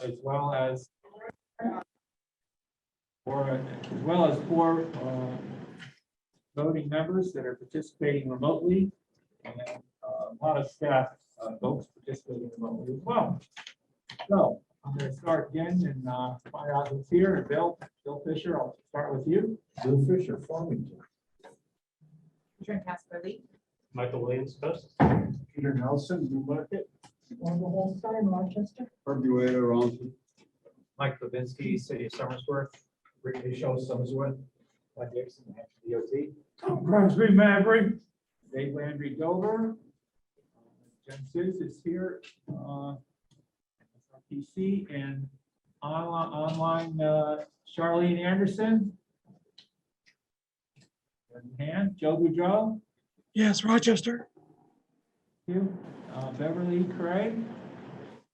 as well as four voting members that are participating remotely, and a lot of staff folks participating remotely as well. So I'm going to start again and find out who's here. And Bill Fisher, I'll start with you. Bill Fisher, Farmington. Adjournment Casper Lee. Michael Williams, Coast. Peter Nelson, Newmarket. Wanda Holstein, Rochester. Herbie Wader, Rollinsford. Mike Levinsky, City of Somersworth. Ricky Show, Somersworth. Mike Dixon, DOT. Tom Crosby, Maverick. Dave Landry, Dover. Jen Sis is here. SRPC and online Charlene Anderson. Hand, Joe Boudreau. Yes, Rochester. You, Beverly Craig.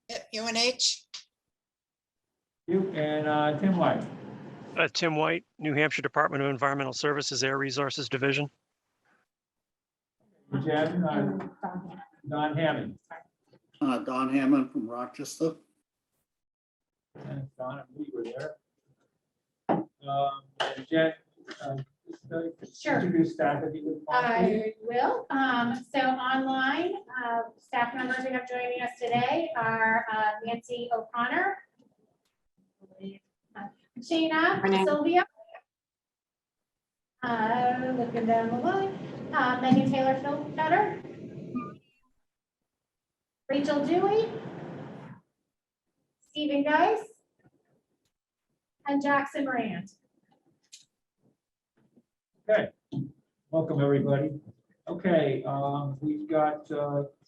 Yep, UNH. You and Tim White. Tim White, New Hampshire Department of Environmental Services, Air Resources Division. Jen, Don Hammond. Don Hammond from Rochester. And Don and we were there. And Jen, Sure. introduce staff if you would. I will. So online, staff members we have joining us today are Nancy O'Connor, Shayna, Sylvia, looking down the line, Megan Taylor Philbetter, Rachel Dewey, Stephen Geis, and Jackson Rand. Okay, welcome everybody. Okay, we've got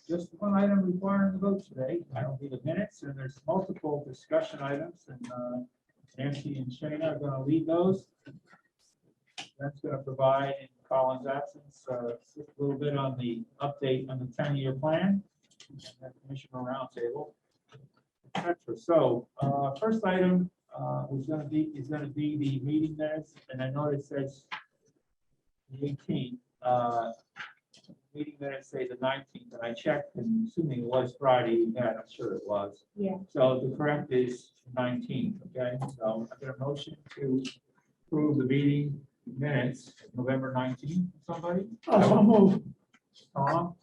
just one item requiring the vote today. I don't need the minutes, and there's multiple discussion items, and Nancy and Shayna are going to lead those. That's going to provide, in Colin's absence, just a little bit on the update on the 10-year plan, and the Commissioner Roundtable, etc. So, first item is going to be the meeting minutes, and I know it says the 18th. Meeting minutes say the 19th, and I checked, and assuming it was Friday, yeah, I'm sure it was. Yeah. So the correct is 19th, okay? So I get a motion to approve the meeting minutes, November 19th, somebody? I'll move. Tom?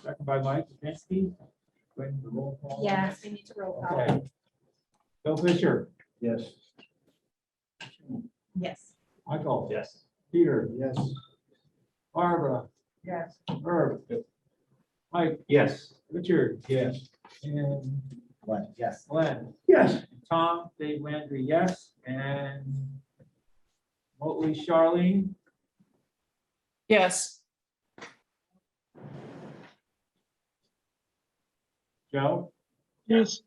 Second by Mike Levinsky. Going to roll call. Yes, we need to roll call. Okay. Bill Fisher, Yes. Yes. Michael. Yes. Peter. Yes. Barbara. Yes. Herb. Mike. Yes. Richard. Yes. And Glenn, yes. Glenn. Yes. Tom, Dave Landry, yes, and remotely Charlene. Yes. Joe. Yes.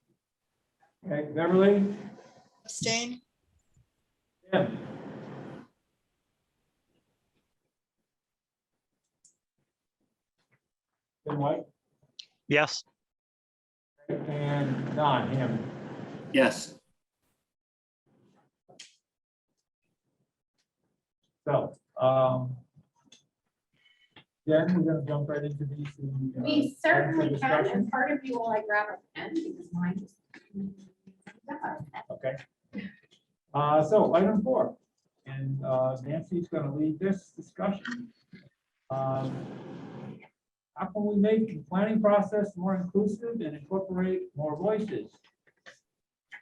Okay, Beverly. Abstain. Tim. Tim White. Yes. And Don Hammond. Yes. So, then we're gonna jump right into these. We certainly for can, discussion. and part of you while I grab a pen because mine just. Okay. So item 4, and Nancy's gonna lead this discussion. How can we make the planning process more inclusive and incorporate more voices?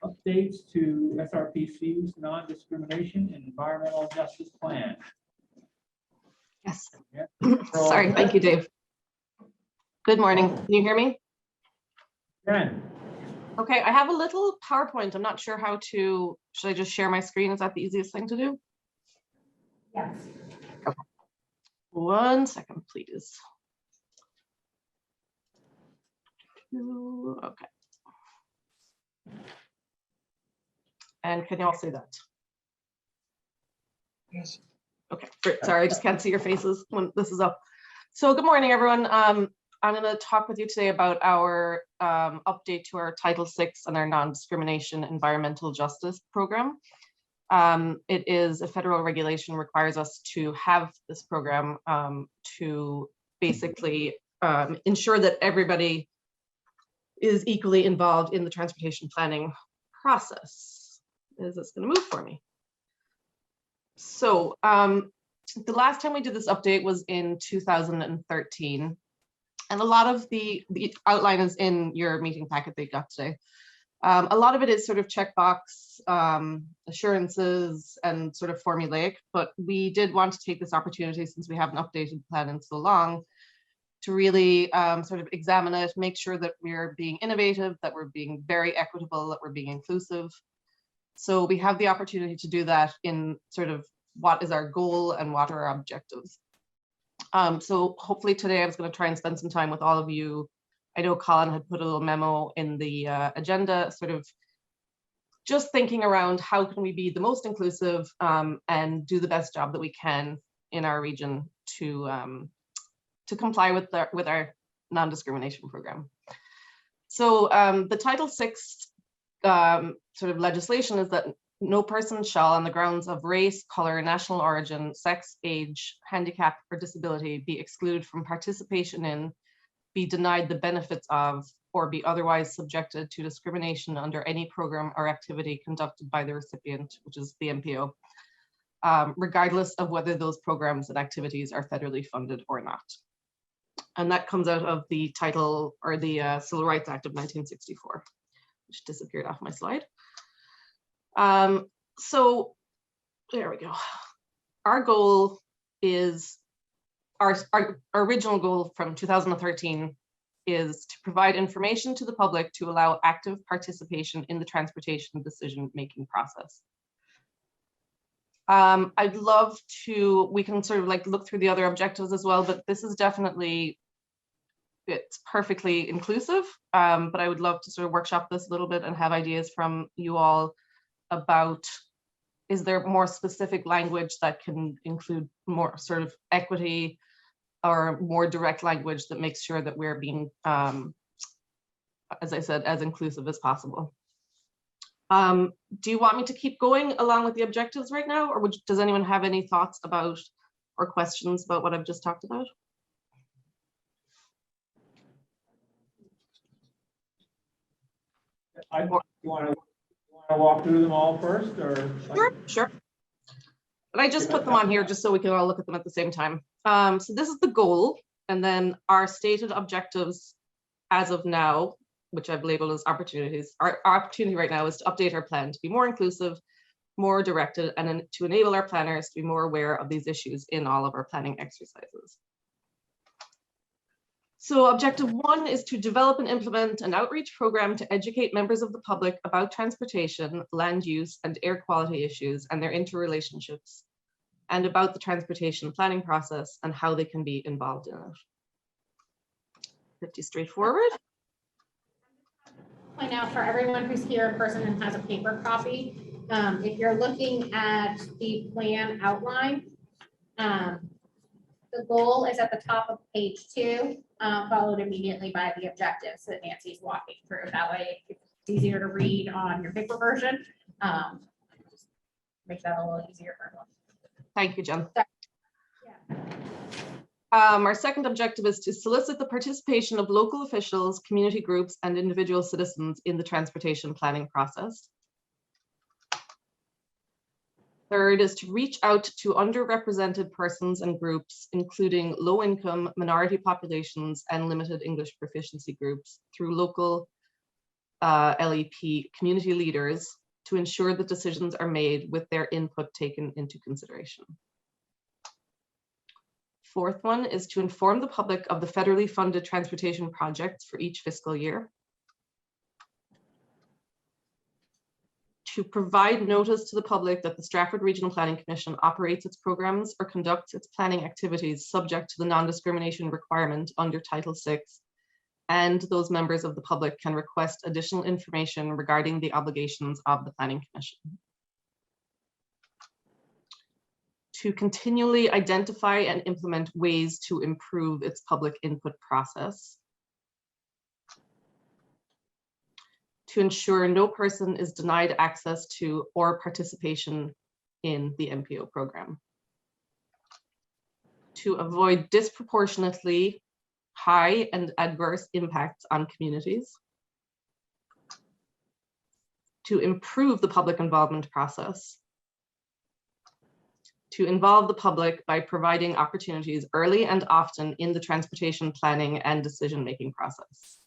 Updates to SRPC's non-discrimination and environmental justice plan. Yes. Yeah. Sorry, thank you, Dave. Good morning. Can you hear me? Jen, Okay, I have a little PowerPoint. I'm not sure how to, should I just share my screen? Is that the easiest thing to do? Yes. One second, please. Okay. And can you all see that? Yes. Okay, great. Sorry, I just can't see your faces when this is up. So good morning, everyone. I'm going to talk with you today about our update to our Title VI and our non-discrimination environmental justice program. It is a federal regulation requires us to have this program to basically ensure that everybody is equally involved in the transportation planning process. Is this going to move for me? So the last time we did this update was in 2013. And a lot of the outline is in your meeting packet that you got today. A lot of it is sort of checkbox assurances and sort of formulaic, but we did want to take this opportunity, since we haven't updated the plan in so long, to really sort of examine it, make sure that we're being innovative, that we're being very equitable, that we're being inclusive. So we have the opportunity to do that in sort of what is our goal and what are our objectives. So hopefully today I was going to try and spend some time with all of you. I know Colin had put a little memo in the agenda, sort of just thinking around how can we be the most inclusive and do the best job that we can in our region to comply with our non-discrimination program. So the Title VI sort of legislation is that no person shall, on the grounds of race, color, national origin, sex, age, handicap, or disability, be excluded from participation in, be denied the benefits of, or be otherwise subjected to discrimination under any program or activity conducted by the recipient, which is the MPO, regardless of whether those programs and activities are federally funded or not. And that comes out of the title, or the Civil Rights Act of 1964, which disappeared off my slide. So there we go. Our goal is, our original goal from 2013 is to provide information to the public to allow active participation in the transportation decision-making process. I'd love to, we can sort of like look through the other objectives as well, but this is definitely, it's perfectly inclusive, but I would love to sort of workshop this a little bit and have ideas from you all about, is there more specific language that can include more sort of equity or more direct language that makes sure that we're being, as I said, as inclusive as possible. Do you want me to keep going along with the objectives right now, or does anyone have any thoughts about or questions about what I've just talked about? You want to walk through them all first, or? Sure. But I just put them on here just so we can all look at them at the same time. So this is the goal, and then our stated objectives as of now, which I've labeled as opportunities. Our opportunity right now is to update our plan to be more inclusive, more directed, and then to enable our planners to be more aware of these issues in all of our planning exercises. So objective 1 is to develop and implement an outreach program to educate members of the public about transportation, land use, and air quality issues and their interrelationships, and about the transportation planning process and how they can be involved in it. Pretty straightforward. Point out for everyone who's here in person and has a paper copy, if you're looking at the plan outline, the goal is at the top of page 2, followed immediately by the objectives that Nancy's walking through. That way it's easier to read on your paper version. Just make that a little easier for everyone. Thank you, Jen. Yeah. Our second objective is to solicit the participation of local officials, community groups, and individual citizens in the transportation planning process. Third is to reach out to underrepresented persons and groups, including low-income, minority populations, and limited English proficiency groups through local LEP community leaders to ensure that decisions are made with their input taken into consideration. Fourth one is to inform the public of the federally funded transportation projects for each fiscal year. To provide notice to the public that the Stratford Regional Planning Commission operates its programs or conducts its planning activities subject to the non-discrimination requirement under Title VI, and those members of the public can request additional information regarding the obligations of the Planning Commission. To continually identify and implement ways to improve its public input process. To ensure no person is denied access to or participation in the MPO program. To avoid disproportionately high and adverse impacts on communities. to improve the public involvement process, to involve the public by providing opportunities early and often in the transportation planning and decision-making process.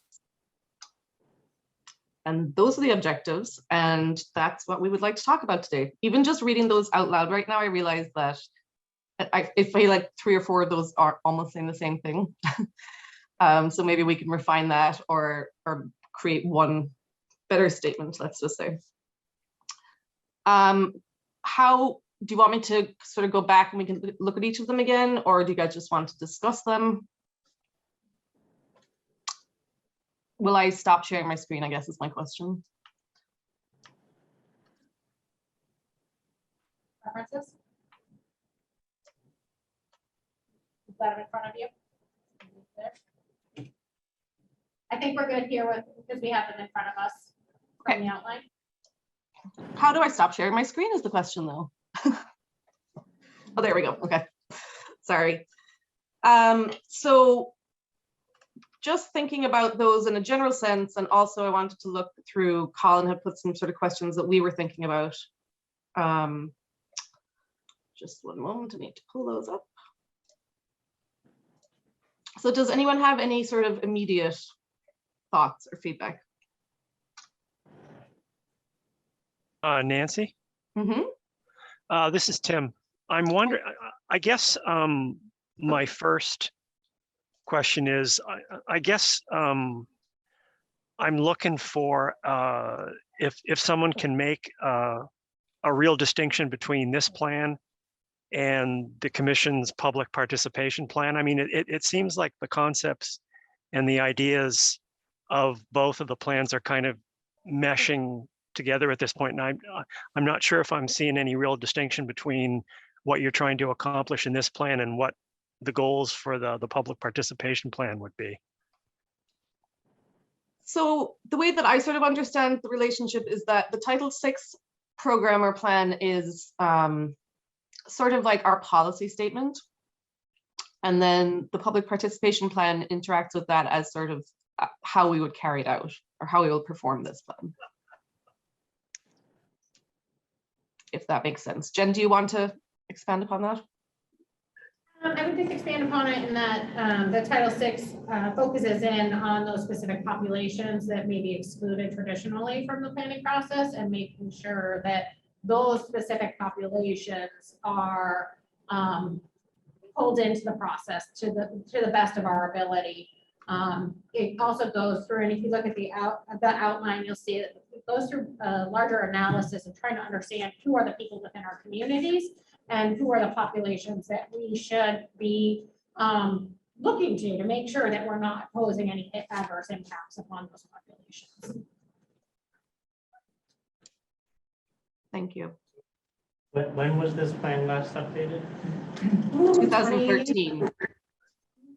And those are the objectives, and that's what we would like to talk about today. Even just reading those out loud right now, I realize that I feel like 3 or 4 of those are almost saying the same thing. So maybe we can refine that or create one better statement, let's just say. How do you want me to sort of go back and we can look at each of them again, or do you guys just want to discuss them? Will I stop sharing my screen, I guess is my question. Preferences? Is that in front of you? There. I think we're good here with, because we have them in front of us from Okay. the outline. How do I stop sharing my screen is the question though. Oh, there we go. Okay. Sorry. So just thinking about those in a general sense, and also I wanted to look through, Colin had put some sort of questions that we were thinking about. Just one moment, I need to pull those up. So does anyone have any sort of immediate thoughts or feedback? Nancy, this is Tim. I'm wondering, I guess my first question is, I guess I'm looking for if someone can make a real distinction between this plan and the commission's public participation plan. I mean, it seems like the concepts and the ideas of both of the plans are kind of meshing together at this point. And I'm not sure if I'm seeing any real distinction between what you're trying to accomplish in this plan and what the goals for the public participation plan would be. So the way that I sort of understand the relationship is that the Title VI program or plan is sort of like our policy statement. And then the public participation plan interacts with that as sort of how we would carry it out or how we will perform this plan. If that makes sense. Jen, do you want to expand upon that? I would just expand upon it in that the Title VI focuses in on those specific populations that may be excluded traditionally from the planning process and making sure that those specific populations are pulled into the process to the best of our ability. It also goes through, and if you look at the outline, you'll see that it goes through a larger analysis of trying to understand who are the people within our communities and who are the populations that we should be looking to make sure that we're not posing any adverse impacts upon those populations. Thank you. When was this plan last updated? 2013.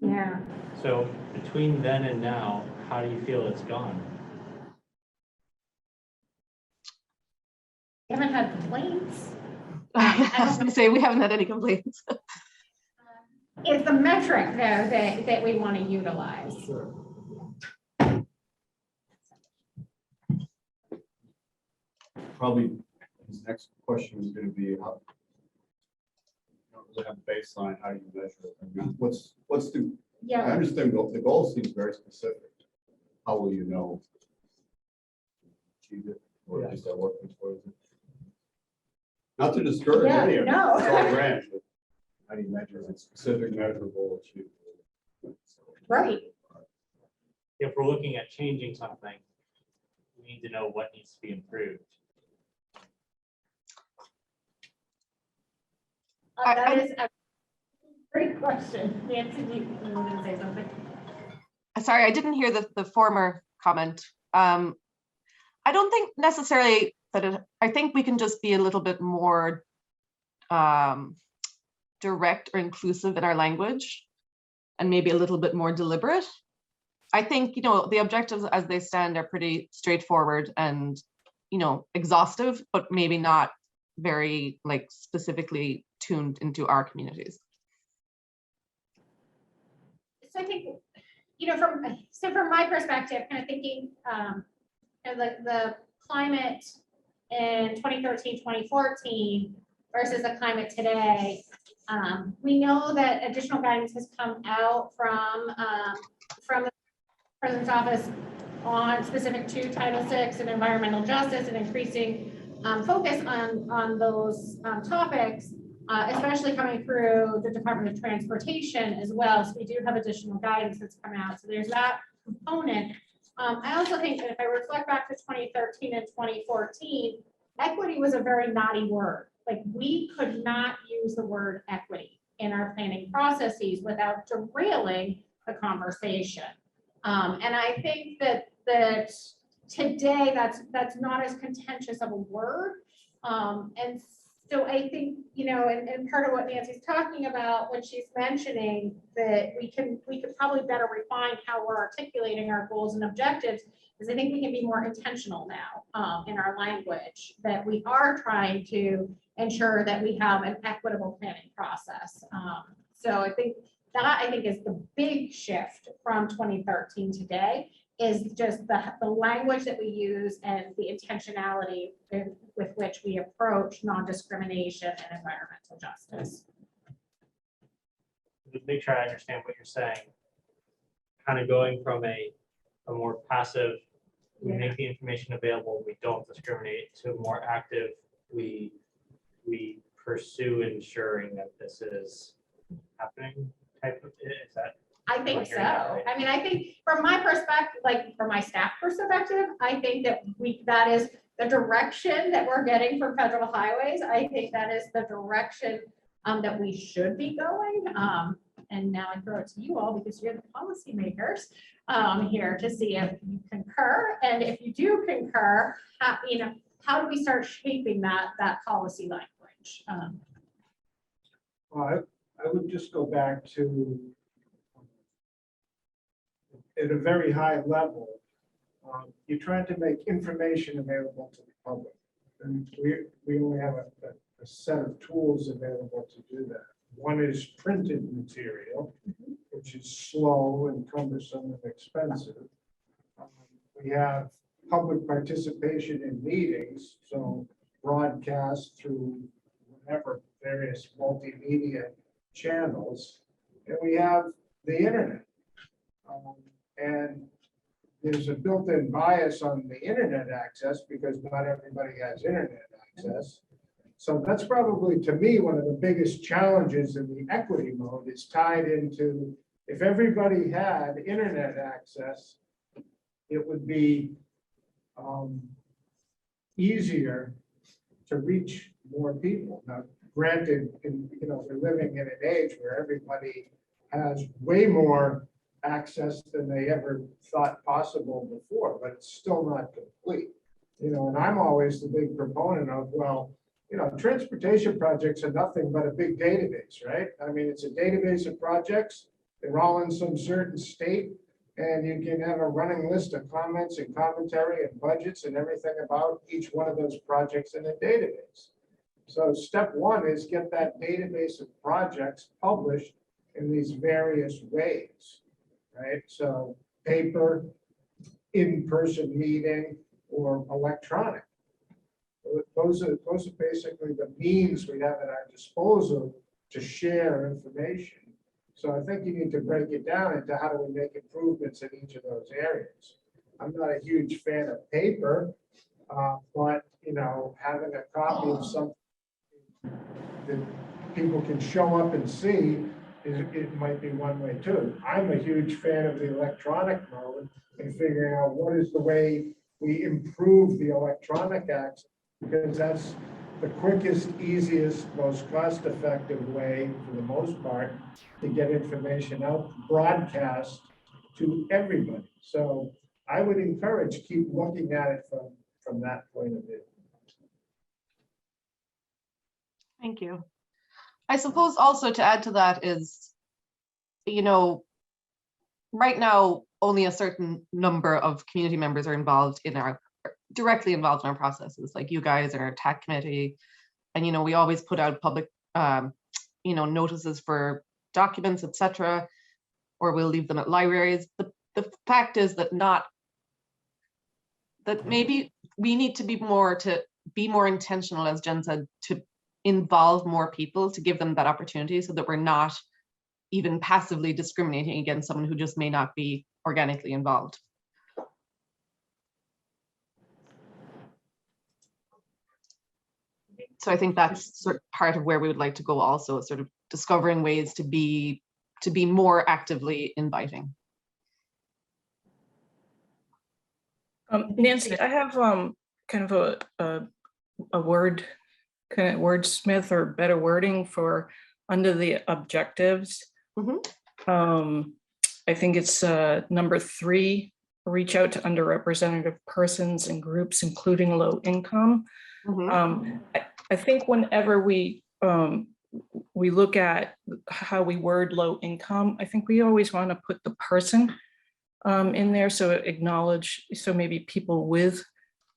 Yeah. So between then and now, how do you feel it's gone? We haven't had complaints. I was going to say we haven't had any complaints. It's the metric though that we want to utilize. Probably his next question is going to be how you don't really have a baseline, how do you measure it? I mean, what's the, I Yeah. understand the goal seems very specific. How will you know? Achieve it, or is that working towards it? Not to discourage Yeah, any of it. no. It's all grand, but how do you measure it? It's specific, measurable, achievable. Right. If we're looking at changing something, we need to know what needs to be improved. That is a great question. Nancy, you were going to say something? Sorry, I didn't hear the former comment. I don't think necessarily that I think we can just be a little bit more direct or inclusive in our language and maybe a little bit more deliberate. I think, the objectives as they stand are pretty straightforward and, exhaustive, but maybe not very specifically tuned into our communities. So I think, from my perspective, kind of thinking, the climate in 2013, 2014 versus the climate today. We know that additional guidance has come out from the President's office on specific to Title VI and environmental justice and increasing focus on those topics, especially coming through the Department of Transportation as well. So we do have additional guidance that's come out. So there's that component. I also think that if I reflect back to 2013 and 2014, equity was a very naughty word. Like, we could not use the word equity in our planning processes without derailing the conversation. And I think that today that's not as contentious of a word. And so I think, you know, and part of what Nancy's talking about when she's mentioning that we could probably better refine how we're articulating our goals and objectives, is I think we can be more intentional now in our language, that we are trying to ensure that we have an equitable planning process. So I think is the big shift from 2013 today, is just the language that we use and the intentionality with which we approach non-discrimination and environmental justice. Just make sure I understand what you're saying. Kind of going from a more passive, we make the information available, we don't discriminate, to more active, we pursue ensuring that this is happening type of, is that? I think so. I mean, I think from my perspective, like from my staff perspective, I think that is the direction that we're getting from federal highways. I think that is the direction that we should be going. And now I throw it to you all because you're the policymakers here to see if you concur. And if you do concur, how do we start shaping that policy language? Well, I would just go back to, at a very high level, you're trying to make information available to the public. And we only have a set of tools available to do that. One is printed material, which is slow and cumbersome and expensive. We have public participation in meetings, so broadcast through whatever various multimedia channels, and we have the internet. And there's a built-in bias on the internet access because not everybody has internet access. So that's probably, to me, one of the biggest challenges in the equity mode is tied into, if everybody had internet access, it would be easier to reach more people. Now, granted, we're living in an age where everybody has way more access than they ever thought possible before, but it's still not complete. And I'm always the big proponent of, well, transportation projects are nothing but a big database, right? I mean, it's a database of projects. They're all in some certain state, and you can have a running list of comments and commentary and budgets and everything about each one of those projects in a database. So step one is get that database of projects published in these various ways, right? So paper, in-person meeting, or electronic. Those are basically the means we have at our disposal to share information. So I think you need to break it down into how do we make improvements in each of those areas. I'm not a huge fan of paper, but having a copy of something that people can show up and see, it might be one way too. I'm a huge fan of the electronic mode and figuring out what is the way we improve the electronic access, because that's the quickest, easiest, most cost-effective way, for the most part, to get information out, broadcast to everybody. So I would encourage, keep looking at it from that point of view. Thank you. I suppose also to add to that is, right now, only a certain number of community members are directly involved in our processes, like you guys and our TAC committee. And, we always put out public, notices for documents, etc., or we'll leave them at libraries. The fact is that maybe we need to be more to be more intentional, as Jen said, to involve more people, to give them that opportunity so that we're not even passively discriminating against someone who just may not be organically involved. So I think that's sort of part of where we would like to go also, is sort of discovering ways to be more actively inviting. Nancy, I have kind of a word, kind of wordsmith or better wording for under the objectives. I think it's number 3, reach out to underrepresented persons and groups, including low income. I think whenever we look at how we word low income, I think we always want to put the person in there, so acknowledge, so maybe people with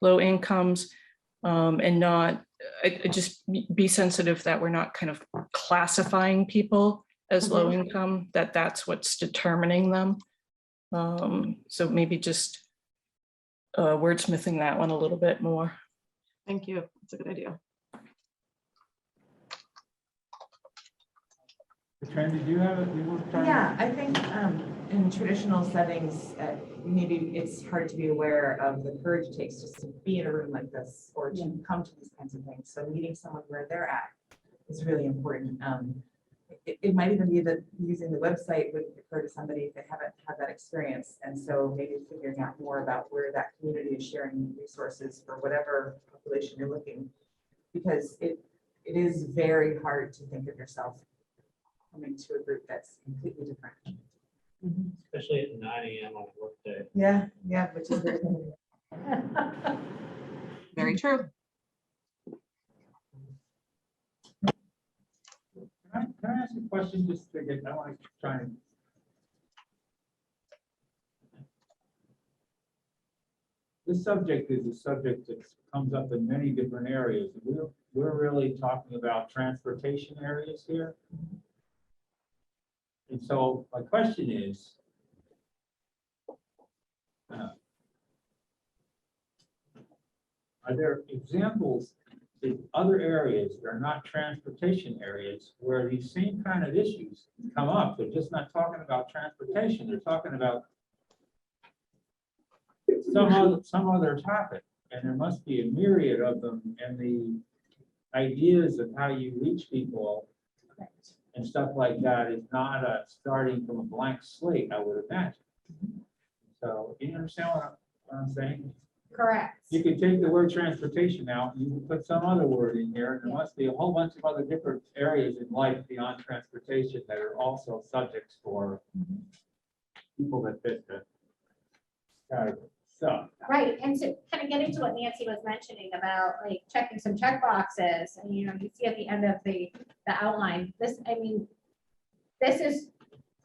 low incomes, and not just be sensitive that we're not kind of classifying people as low income, that's what's determining them. So maybe just wordsmithing that one a little bit more. Thank you. That's a good idea. Trent, did you have it? Yeah, I think in traditional settings, maybe it's hard to be aware of the courage it takes just to be in a room like this or to come to these kinds of things. So meeting someone where they're at is really important. It might even be that using the website would occur to somebody if they haven't had that experience. And so maybe figuring out more about where that community is sharing resources for whatever population you're looking, because it is very hard to think of yourself coming to a group that's completely different. Especially at 9 a.m. on a work day. Yeah, which is very Very true. Can I ask a question just to get, I want to try and. This subject is a subject that comes up in many different areas. We're really talking about transportation areas here. And so my question is, are there examples in other areas that are not transportation areas where these same kind of issues come up? They're just not talking about transportation. They're talking about some other topic, and there must be a myriad of them, and the ideas of how you reach people and stuff like that is not starting from a blank slate, I would imagine. So you understand what I'm saying? Correct. You could take the word transportation out, and you can put some other word in here, and there must be a whole bunch of other different areas in life beyond transportation that are also subjects for people that fit the category. So. Right, and so kind of getting to what Nancy was mentioning about like checking some check boxes, and you see at the end of the outline, this is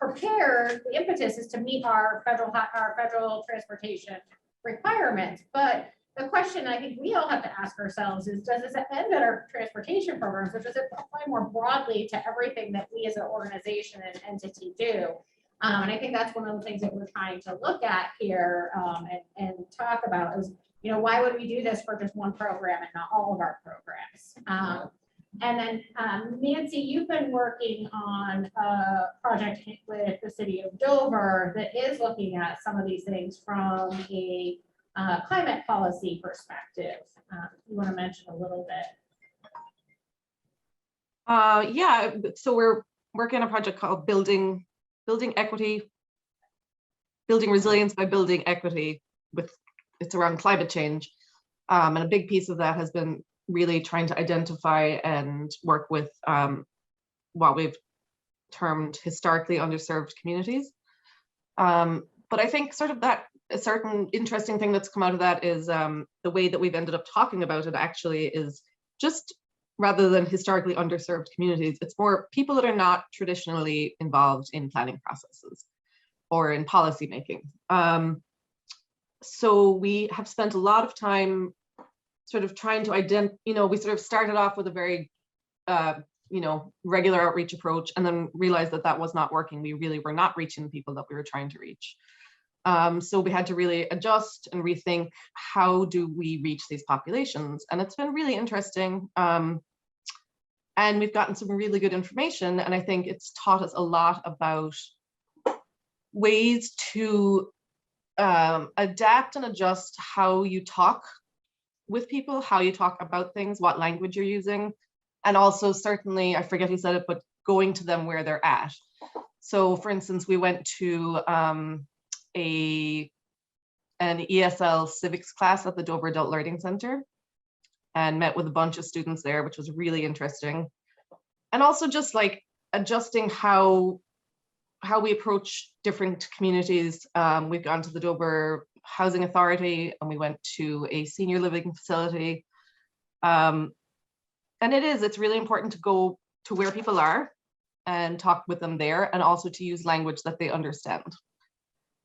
prepared, the impetus is to meet our federal transportation requirements. But the question I think we all have to ask ourselves is, does this end at our transportation programs, or does it apply more broadly to everything that we as an organization and entity do? And I think that's one of the things that we're trying to look at here and talk about is, why would we do this for just one program and not all of our programs? And then Nancy, you've been working on a project with the city of Dover that is looking at some of these things from a climate policy perspective. You want to mention a little bit? Yeah, so we're working on a project called Building Equity, Building Resilience by Building Equity. It's around climate change. And a big piece of that has been really trying to identify and work with what we've termed historically underserved communities. But I think sort of that a certain interesting thing that's come out of that is the way that we've ended up talking about it actually is just, rather than historically underserved communities, it's more people that are not traditionally involved in planning processes or in policy making. So we have spent a lot of time sort of trying to identify, we sort of started off with a very, regular outreach approach, and then realized that that was not working. We really were not reaching the people that we were trying to reach. So we had to really adjust and rethink, how do we reach these populations? And it's been really interesting. And we've gotten some really good information. And I think it's taught us a lot about ways to adapt and adjust how you talk with people, how you talk about things, what language you're using. And also certainly, I forget who said it, but going to them where they're at. So for instance, we went to an ESL civics class at the Dover Adult Learning Center and met with a bunch of students there, which was really interesting. And also just like adjusting how we approach different communities. We've gone to the Dover Housing Authority and we went to a senior living facility. And it's really important to go to where people are and talk with them there, and also to use language that they understand.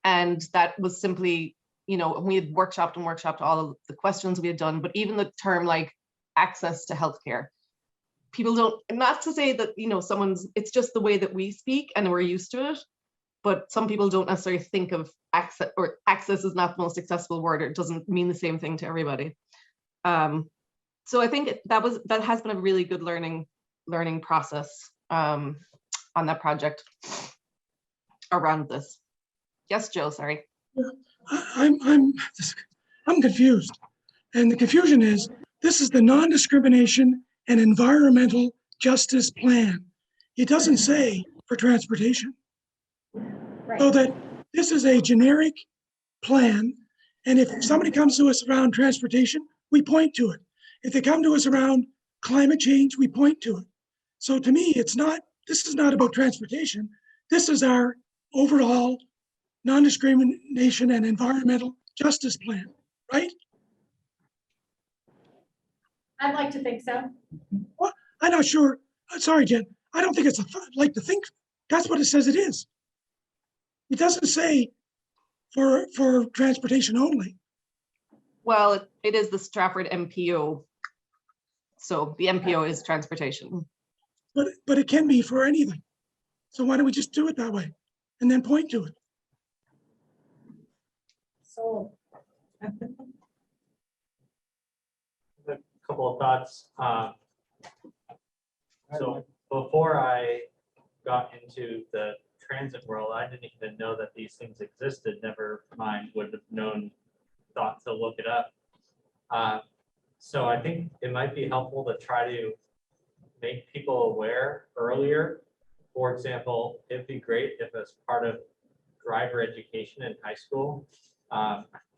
And that was simply, we had workshopped all of the questions we had done, but even the term like access to healthcare. People don't, not to say that, it's just the way that we speak and we're used to it, but some people don't necessarily think of access, or access is not the most accessible word, or it doesn't mean the same thing to everybody. So I think that has been a really good learning process on that project around this. Yes, Joe, sorry. I'm confused. And the confusion is, this is the non-discrimination and environmental justice plan. It doesn't say for transportation. Right. So that this is a generic plan. And if somebody comes to us around transportation, we point to it. If they come to us around climate change, we point to it. So to me, this is not about transportation. This is our overall non-discrimination and environmental justice plan, right? I'd like to think so. Well, I'm not sure. Sorry, Jen. I don't think it's like to think. That's what it says it is. It doesn't say for transportation only. Well, it is the Stratford MPO. So the MPO is transportation. But it can be for anything. So why don't we just do it that way and then point to it? So. A couple of thoughts. So before I got into the transit world, I didn't even know that these things existed. Never mind would have thought to look it up. So I think it might be helpful to try to make people aware earlier. For example, it'd be great if as part of driver education in high school,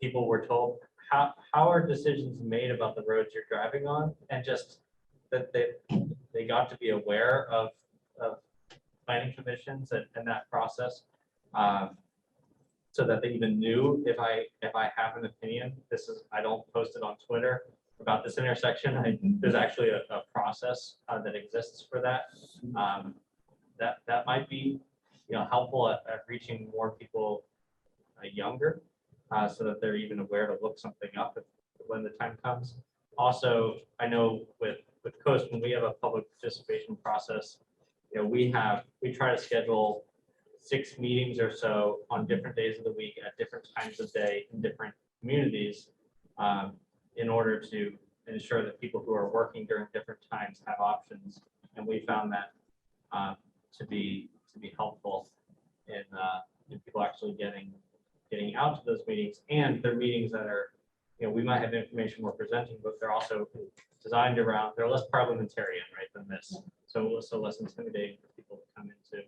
people were told how are decisions made about the roads you're driving on, and just that they got to be aware of planning commissions and that process, so that they even knew if I have an opinion. I don't post it on Twitter about this intersection. There's actually a process that exists for that. That might be helpful at reaching more people younger, so that they're even aware to look something up when the time comes. Also, I know with Coast, when we have a public participation process, we try to schedule 6 meetings or so on different days of the week at different times of day in different communities, in order to ensure that people who are working during different times have options. And we found that to be helpful in people actually getting out to those meetings. And they're meetings that are, we might have information we're presenting, but they're also designed around, they're less parliamentarian, right, than this. So less intimidating for people to come into.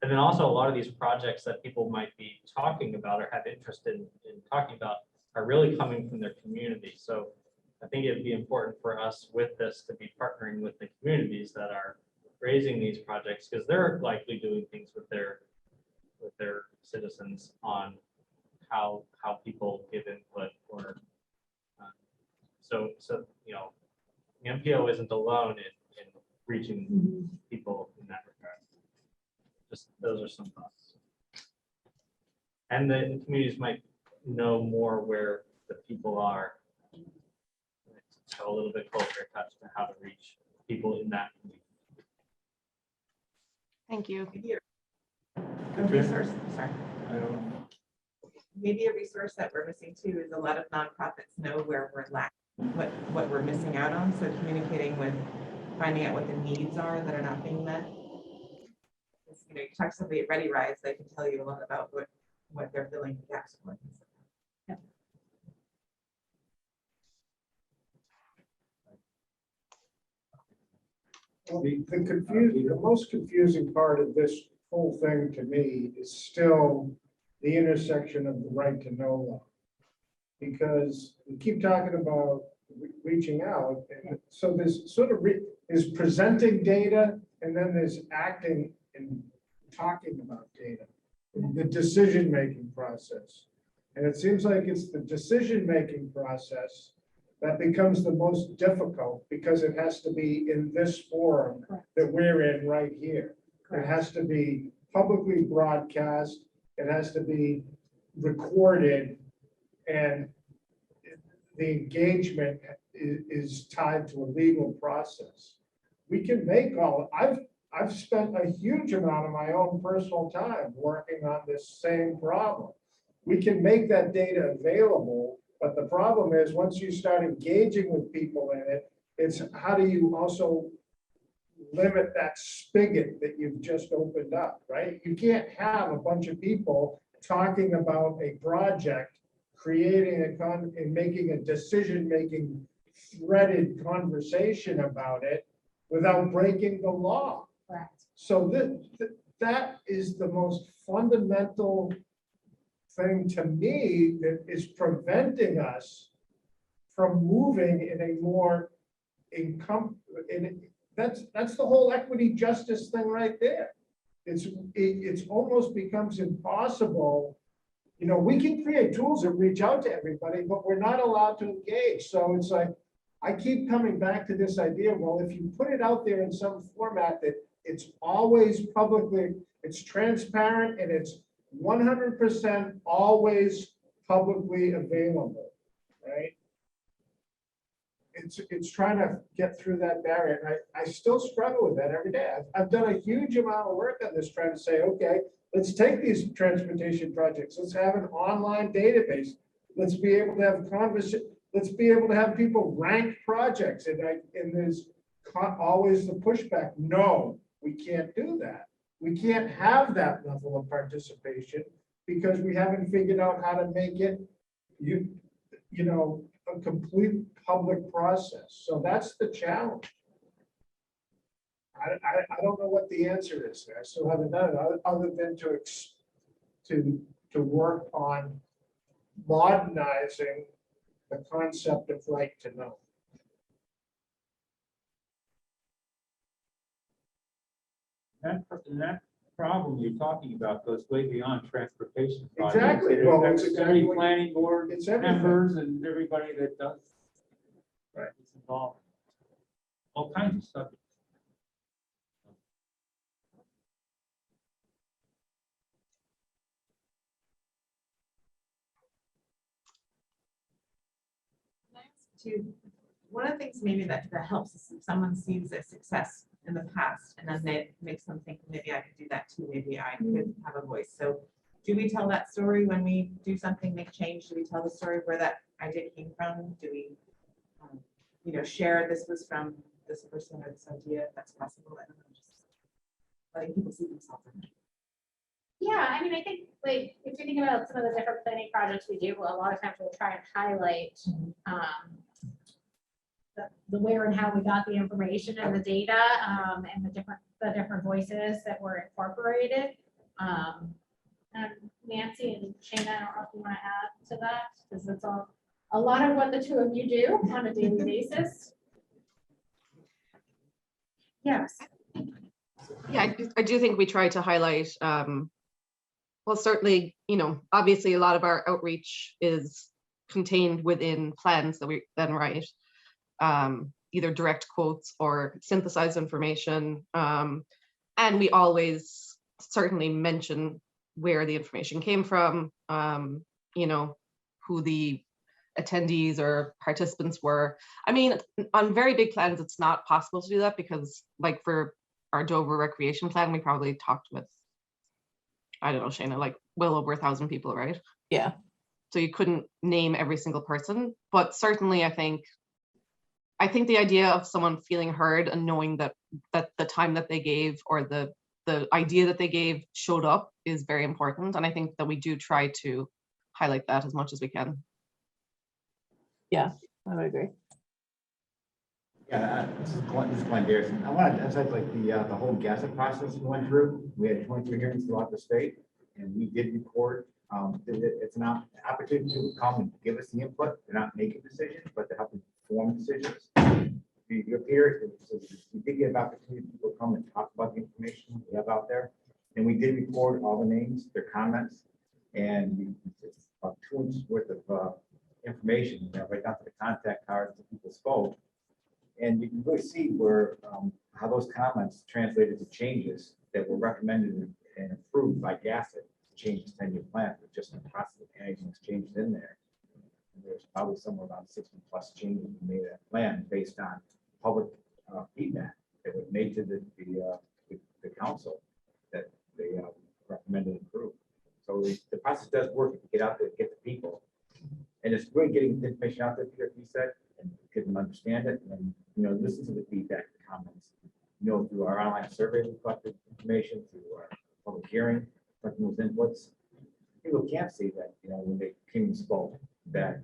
And then also a lot of these projects that people might be talking about or have interest in talking about are really coming from their community. So I think it'd be important for us with this to be partnering with the communities that are raising these projects, because they're likely doing things with their citizens on how people give input, or so the MPO isn't alone in reaching people in that regard. Just those are some thoughts. And the communities might know more where the people are, have a little bit closer touch to how to reach people in that community. Thank you. Resource, sorry. maybe a resource that we're missing too is a lot of nonprofits know where we're lacking, what we're missing out on. So communicating with, finding out what the needs are that are not being met. You know, you talk to somebody at Ready Rise, they can tell you a lot about what they're filling the gaps for. Well, the most confusing part of this whole thing to me is still the intersection of the right to know law. Because we keep talking about reaching out, and so there's sort of is presenting data, and then there's acting and talking about data, the decision-making process. And it seems like it's the decision-making process that becomes the most difficult because it has to be in this forum that we're in right here. It has to be publicly broadcast, it has to be recorded, and the engagement is tied to a legal process. We can make I've spent a huge amount of my own personal time working on this same problem. We can make that data available, but the problem is once you start engaging with people in it, it's how do you also limit that spigot that you've just opened up, right? You can't have a bunch of people talking about a project, creating and making a decision-making threaded conversation about it without breaking the law. Correct. So that is the most fundamental thing to me that is preventing us from moving in a more that's the whole equity justice thing right there. It's almost becomes impossible. You know, we can create tools that reach out to everybody, but we're not allowed to engage. So it's like, I keep coming back to this idea, well, if you put it out there in some format that it's always publicly, it's transparent and it's 100% always publicly available, right? It's trying to get through that barrier. And I still struggle with that every day. I've done a huge amount of work on this, trying to say, okay, let's take these transportation projects. Let's have an online database. Let's be able to have conversation. Let's be able to have people rank projects. And there's always the pushback. No, we can't do that. We can't have that level of participation because we haven't figured out how to make it, you know, a complete public process. So that's the challenge. I don't know what the answer is. I still haven't done it other than to work on modernizing the concept of right to know. That problem you're talking about goes way beyond transportation projects. Exactly. It Well, affects it's exactly every planning board it's everything. members and everybody that does. Right. It's involved. All kinds of stuff. One of the things maybe that helps is if someone sees a success in the past and then they makes them think maybe I could do that too, maybe I could have a voice. So do we tell that story when we do something, make change? Do we tell the story where that idea came from? Do we you know, share this was from this person or this idea, if that's possible? I don't know, just letting people see themselves in it. Yeah, I mean, I think like if you think about some of the different planning projects we do, a lot of times we'll try and highlight the where and how we got the information and the data and the different voices that were incorporated. And Nancy and Shana, I don't know if you want to add to that, because it's a lot of what the two of you do on a daily basis. Yes. Yeah, I do think we try to highlight, well, certainly, you know, obviously a lot of our outreach is contained within plans that we then write, either direct quotes or synthesized information. And we always certainly mention where the information came from, you know, who the attendees or participants were. I mean, on very big plans, it's not possible to do that because like for our Dover recreation plan, we probably talked with, I don't know, Shana, like well over 1,000 people, right? Yeah. So you couldn't name every single person, but certainly I think the idea of someone feeling heard and knowing that the time that they gave or the idea that they gave showed up is very important. And I think that we do try to highlight that as much as we can. Yeah, I would agree. Yeah, this is Glenn Garrison. I want to emphasize like the whole GASA process we went through. We had 23 hearings throughout the state, and we did report. It's an opportunity to come and give us the input. They're not making decisions, but to help inform decisions. Your peers, we did get an opportunity for people to come and talk about the information we have out there, and we did record all the names, their comments, and it's about 2 inches worth of information, right down to the contact cards that people spoke. And you can really see where how those comments translated to changes that were recommended and approved by GASA to change the 10-year plan, with just the process of adding those changes in there. And there's probably somewhere around 60+ changes we made that plan based on public feedback that was made to the council that they recommended and approved. So the process does work if you get out there, get the people, and it's really getting the information out there, Peter, you said, and get them understand it, and listen to the feedback, the comments. Through our online survey, we collected information, through our public hearing, collecting those inputs. People can't see that, when they came and spoke, that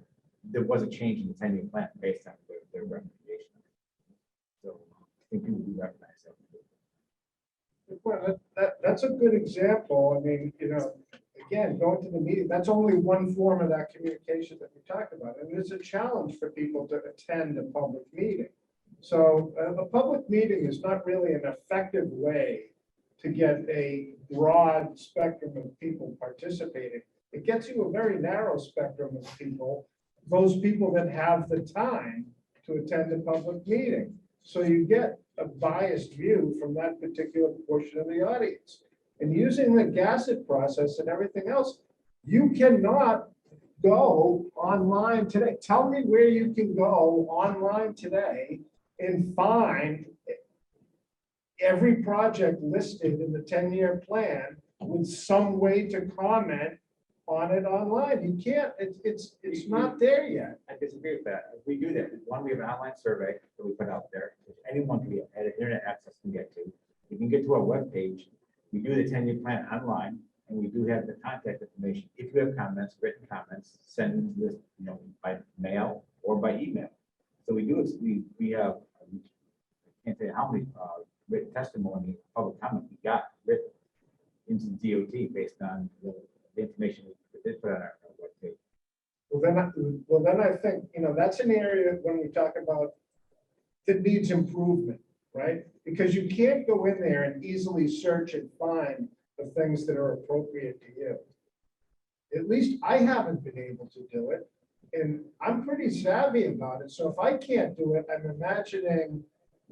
there was a change in the 10-year plan based on their recommendation. So I think people do recognize that. Well, that's a good example. I mean, again, going to the meeting, that's only one form of that communication that we talked about. And it's a challenge for people to attend a public meeting. So a public meeting is not really an effective way to get a broad spectrum of people participating. It gets you a very narrow spectrum of people, those people that have the time to attend a public meeting. So you get a biased view from that particular portion of the audience. And using the GASSET process and everything else, you cannot go online today. Tell me where you can go online today and find every project listed in the 10-year plan with some way to comment on it online. You can't, it's not there yet. I disagree with that. If we do that, one, we have an online survey that we put out there, which anyone can get, internet access can get to. You can get to our webpage. We do the 10-year plan online, and we do have the contact information. If you have comments, written comments, send them to this, by mail or by email. So we do, we have, I can't say how many written testimony, public comment we got written into the DOT based on the information we did put on our webpage. Well, then I think, that's an area when we talk about that needs improvement, right? Because you can't go in there and easily search and find the things that are appropriate to you. At least I haven't been able to do it, and I'm pretty savvy about it. So if I can't do it, I'm imagining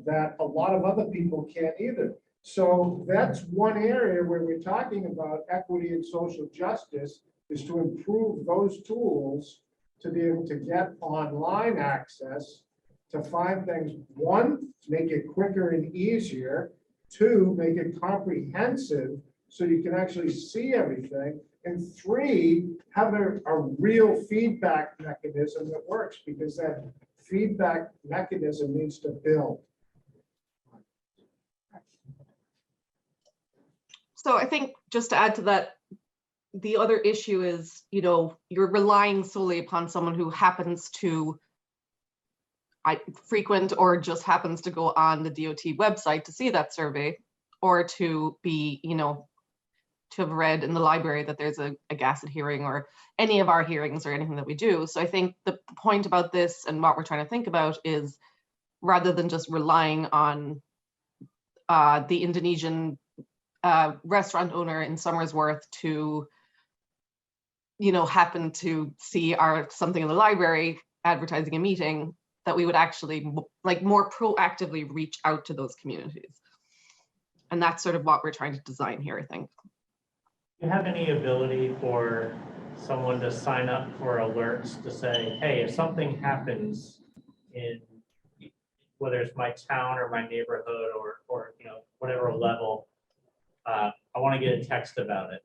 that a lot of other people can't either. So that's one area where we're talking about equity and social justice, is to improve those tools to be able to get online access to find things. One, make it quicker and easier. Two, make it comprehensive so you can actually see everything. And three, have a real feedback mechanism that works, because that feedback mechanism needs to build. So I think just to add to that, the other issue is, you're relying solely upon someone who happens to frequent or just happens to go on the DOT website to see that survey, or to be, to have read in the library that there's a GASSET hearing or any of our hearings or anything that we do. So I think the point about this and what we're trying to think about is, rather than just relying on the Indonesian restaurant owner in Somersworth to, happen to see something in the library advertising a meeting, that we would actually more proactively reach out to those communities. And that's sort of what we're trying to design here, I think. Do you have any ability for someone to sign up for alerts to say, hey, if something happens in, whether it's my town or my neighborhood or whatever level, I want to get a text about it?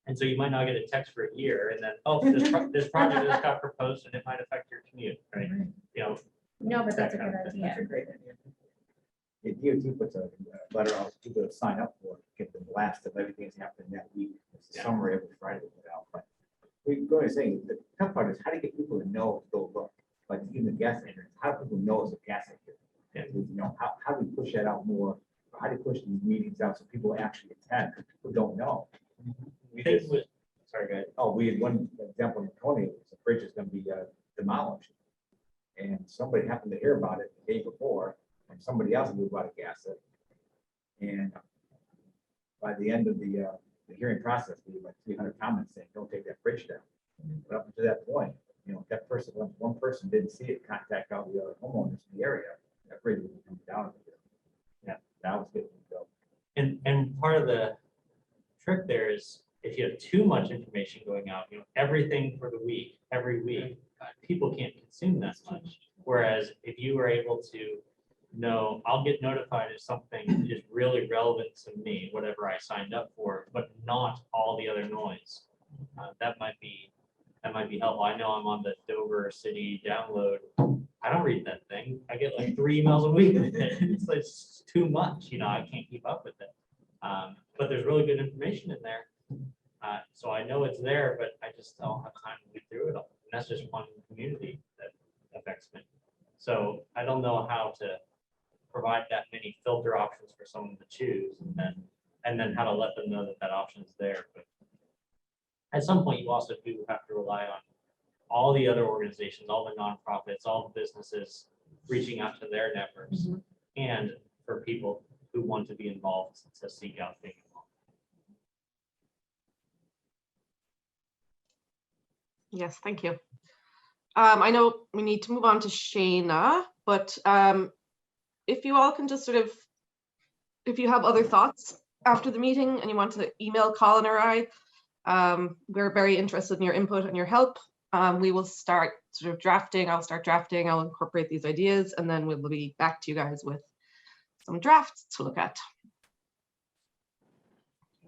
And so you might not get a text for a year and then, oh, this project just got proposed and it might affect your commute, right? You know, No, but that's a that good kind of thing. idea. great idea. The DOT puts a letter out, for people to sign up for, get the blast of everything that's happening that week. It's a Yeah. summary every Friday we put out, but we're going to say, the tough part is how to get people to know, to go look, like even the gas entrance, how do people know it's a gas entrance? Yeah. You know, how do we push that out more? How do you push these meetings out so people actually attend, because people don't know? We think with, sorry, guys. Oh, we had one example in Tony, the bridge is gonna be demolished. And somebody happened to hear about it the day before, and somebody else knew about a gas it. And by the end of the hearing process, we had like 300 comments saying, don't take that bridge down. But up to that point, you know, that person, one person didn't see it, contact all the other homeowners in the area, that bridge was coming down. Yeah, that was good. So, And part of the trick there is if you have too much information going out, you know, everything for the week, every week, people can't consume that much. Whereas if you were able to know, I'll get notified if something is really relevant to me, whatever I signed up for, but not all the other noise. That might be helpful. I know I'm on the Dover City download. I don't read that thing. I get like 3 emails a week. It's like too much, you know, I can't keep up with it. But there's really good information in there. So I know it's there, but I just don't have time to read through it all. And that's just one community that affects me. So I don't know how to provide that many filter options for someone to choose, and then how to let them know that that option is there. But at some point, you also do have to rely on all the other organizations, all the nonprofits, all the businesses reaching out to their networks, and for people who want to be involved to seek out being involved. Yes, thank you. I know we need to move on to Shayna, but if you all can just sort of, if you have other thoughts after the meeting and you want to email Colin or I, we're very interested in your input and your help. We will start sort of drafting. I'll start drafting. I'll incorporate these ideas, and then we'll be back to you guys with some drafts to look at.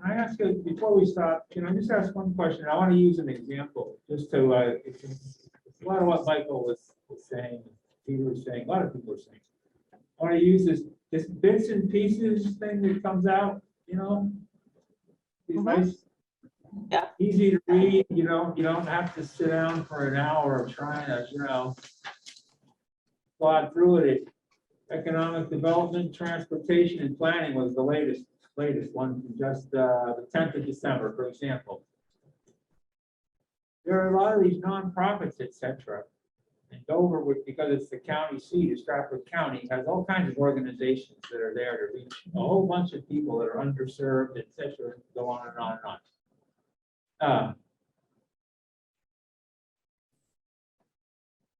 Can I ask you, before we start, can I just ask one question? I want to use an example, just to, it's a lot of what Michael was saying, Peter was saying, a lot of people are saying. I want to use this bits and pieces thing that comes out, you know? These nice, easy to read, you know, you don't have to sit down for an hour trying to, you know, plod through it. Economic development, transportation, and planning was the latest one, from just the 10th of December, for example. There are a lot of these nonprofits, etc. And Dover, because it's the county seat of Stratford County, has all kinds of organizations that are there to reach a whole bunch of people that are underserved, etc. Go on and on and on.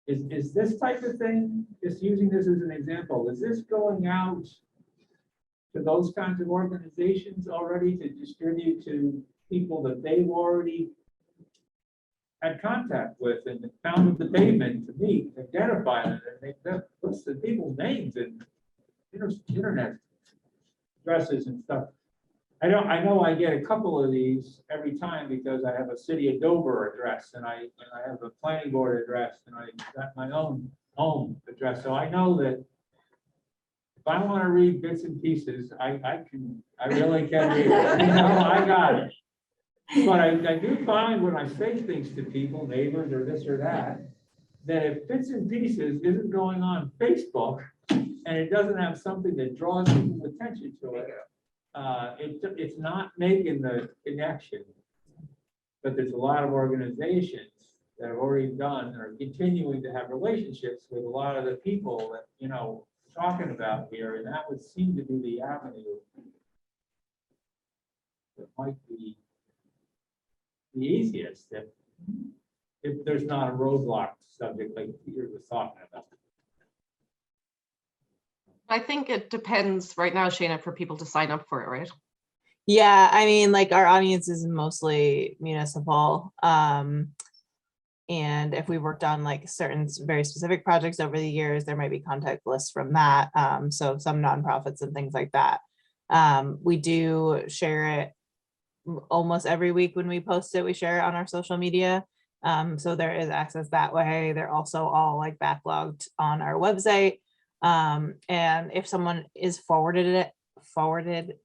Is this type of thing, just using this as an example, is this going out to those kinds of organizations already to distribute to people that they've already had contact with and found the pavement to meet, identify them, and they puts the people's names and internet addresses and stuff. I know I get a couple of these every time because I have a city of Dover address and I have a planning board address and I got my own home address. So I know that if I want to read bits and pieces, I really can read it. You know, I got it. But I do find when I say things to people, neighbors or this or that, that if bits and pieces isn't going on Facebook and it doesn't have something that draws people's attention to it, it's not making the connection. But there's a lot of organizations that have already done and are continuing to have relationships with a lot of the people that, you know, talking about here, and that would seem to be the avenue that might be the easiest if there's not a roadblock subject like Peter was talking about. I think it depends right now, Shayna, for people to sign up for it, right? Yeah, I mean, like our audience is mostly municipal. And if we worked on like certain very specific projects over the years, there might be contact lists from that. So some nonprofits and things like that. We do share it almost every week when we post it, we share it on our social media. So there is access that way. They're also all like backlogged on our website. And if someone is forwarded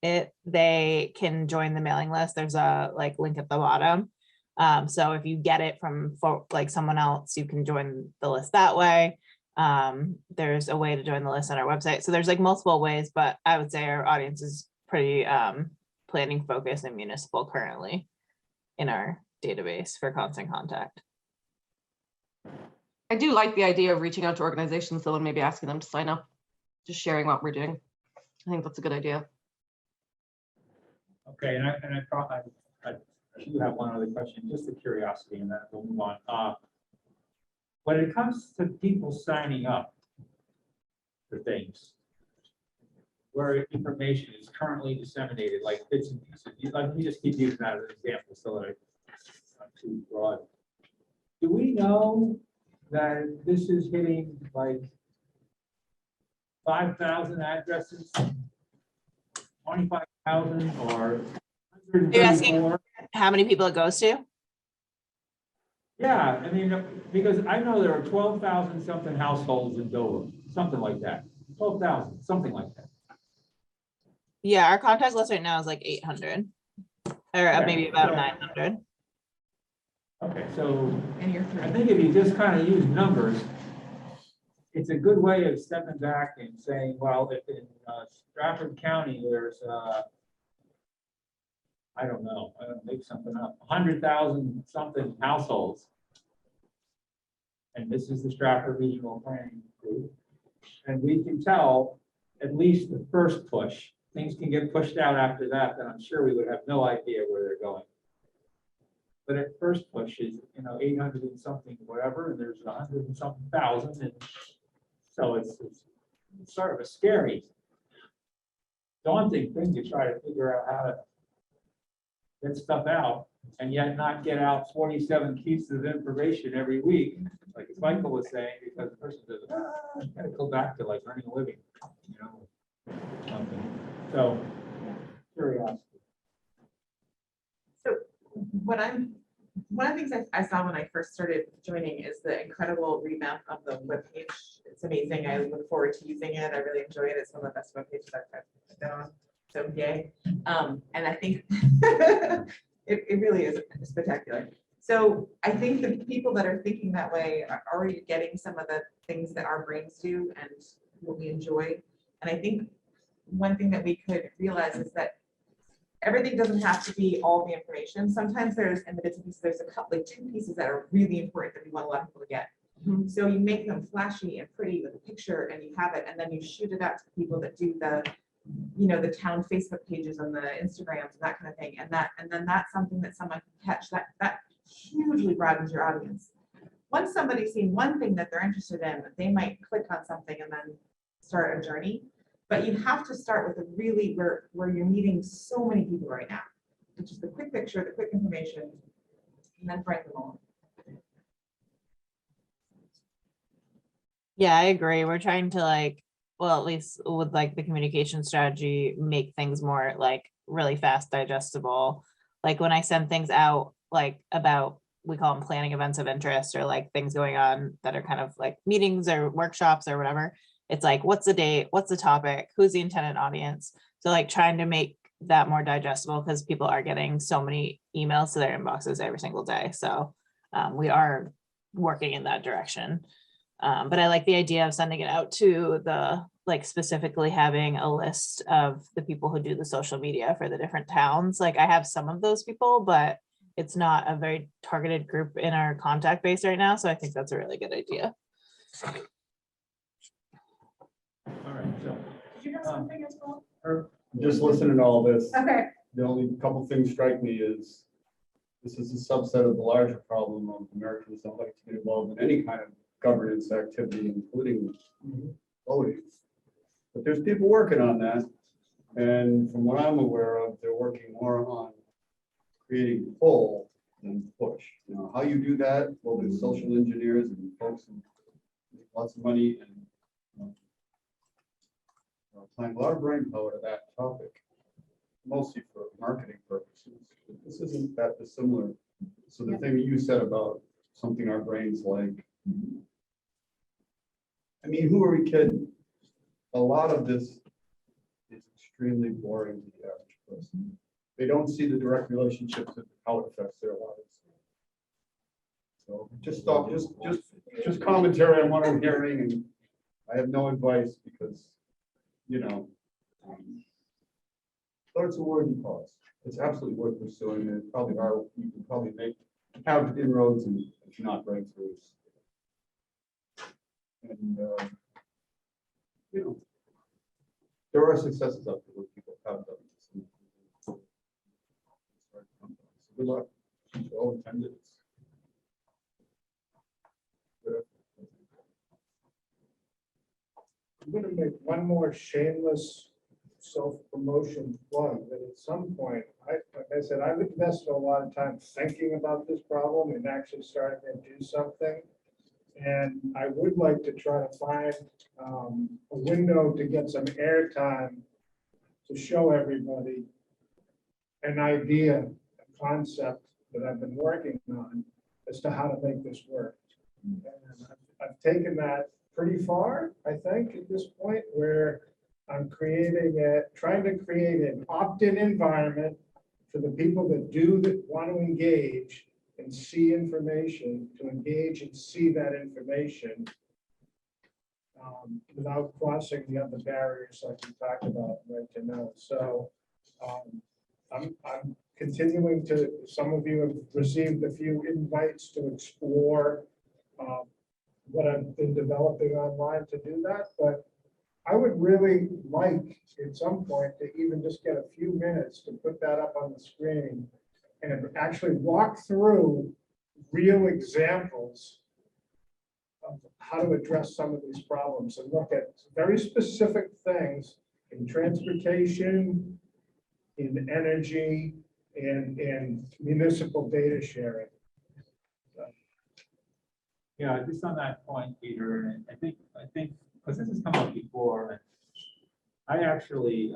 it, they can join the mailing list. There's a like link at the bottom. So if you get it from like someone else, you can join the list that way. There's a way to join the list on our website. So there's like multiple ways, but I would say our audience is pretty planning focused and municipal currently in our database for constant contact. I do like the idea of reaching out to organizations though and maybe asking them to sign up, just sharing what we're doing. I think that's a good idea. Okay, and I thought I do have one other question, just a curiosity, and then we'll move on. When it comes to people signing up for things, where information is currently disseminated, like bits and pieces, let me just keep using that as an example so that it's not too broad. Do we know that this is hitting like 5,000 addresses, 25,000 or Are you asking 134? how many people it goes to? Yeah, I mean, because I know there are 12,000 something households in Dover, something like that. 12,000, something like that. Yeah, our contact list right now is like 800 or Okay, maybe about so- 900. Okay, so And you're I through. think if you just kind of use numbers, it's a good way of stepping back and saying, well, if in Stratford County, there's, I don't know, I don't make something up, 100,000 something households. And this is the Stratford Regional Planning Group. And we can tell at least the first push. Things can get pushed out after that, then I'm sure we would have no idea where they're going. But at first push is, 800 and something, whatever, and there's 100 and something thousand, and so it's sort of a scary, daunting thing to try to figure out how to get stuff out, and yet not get out 47 pieces of information every week, like Michael was saying, because the person says, I gotta go back to like earning a living, something. So, curiosity. So one of the things I saw when I first started joining is the incredible revamp of the webpage. It's amazing. I look forward to using it. I really enjoy it. It's one of the best webpages I've been on. So yay. And I think it really is spectacular. So I think the people that are thinking that way are already getting some of the things that our brains do and what we enjoy. And I think one thing that we could realize is that everything doesn't have to be all the information. Sometimes there's, in the bits and pieces, there's a couple, like 2 pieces that are really important that we want a lot of people to get. So you make them flashy and pretty with a picture and you have it, and then you shoot it out to the people that do the, the town Facebook pages and the Instagrams and that kind of thing. And then that's something that someone can catch. That hugely broadens your audience. Once somebody's seen one thing that they're interested in, they might click on something and then start a journey. But you have to start with a really where you're meeting so many people right now, which is the quick picture, the quick information, and then bring them on. Yeah, I agree. We're trying to at least with the communication strategy, make things more really fast digestible. Like when I send things out, about, we call them planning events of interest or things going on that are kind of meetings or workshops or whatever. It's what's the date, what's the topic, who's the intended audience? So trying to make that more digestible because people are getting so many emails to their inboxes every single day. So we are working in that direction. But I like the idea of sending it out to the, specifically having a list of the people who do the social media for the different towns. I have some of those people, but it's not a very targeted group in our contact base right now. So I think that's a really good idea. All right, so. Did you have something as well? Just listening to all this, Okay. the only couple things strike me is this is a subset of the larger problem of Americans don't like to get involved in any kind of governance activity, including voting. But there's people working on that. And from what I'm aware of, they're working more on creating pull than push. How you do that, well, there's social engineers and folks who make lots of money and applying a lot of brain power to that topic. mostly for marketing purposes. This isn't that dissimilar. So the thing that you said about something our brains like, I mean, who are we kidding? A lot of this is extremely boring to the average person. They don't see the direct relationships of how it affects their lives. So just commentary on what I'm hearing, and I have no advice because, you know, but it's a worthy cause. It's absolutely worth pursuing, and it probably are. You can probably have inroads and if not breakthroughs. And you know, there are successes out there where people have done this. So good luck to all attendants. I'm gonna make one more shameless self-promotion plug, that at some point, like I said, I've invested a lot of time thinking about this problem and actually starting to do something. And I would like to try to find a window to get some airtime to show everybody an idea, a concept that I've been working on as to how to make this work. And I've taken that pretty far, I think, at this point, where I'm trying to create an opt-in environment for the people that want to engage and see information, to engage and see that information without crossing the other barriers like we talked about, right to know. So I'm continuing to, some of you have received a few invites to explore what I've been developing online to do that, but I would really like at some point to even just get a few minutes to put that up on the screen and actually walk through real examples of how to address some of these problems and look at very specific things in transportation, in energy, and in municipal data sharing. Yeah, just on that point, Peter, and I think, because this has come up before, I actually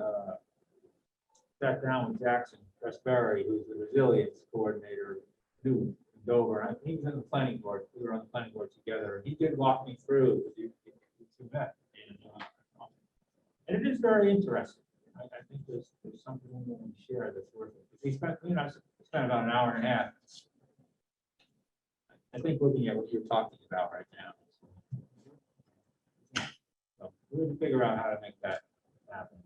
sat down with Jackson Pressberry, who's the resilience coordinator, in Dover, and he was in the planning board. We were on the planning board together. He did walk me through the two met, and it is very interesting. I think there's something in there we share that's worth it. He spent, spent about an hour and a half. I think looking at what you're talking about right now. So we need to figure out how to make that happen.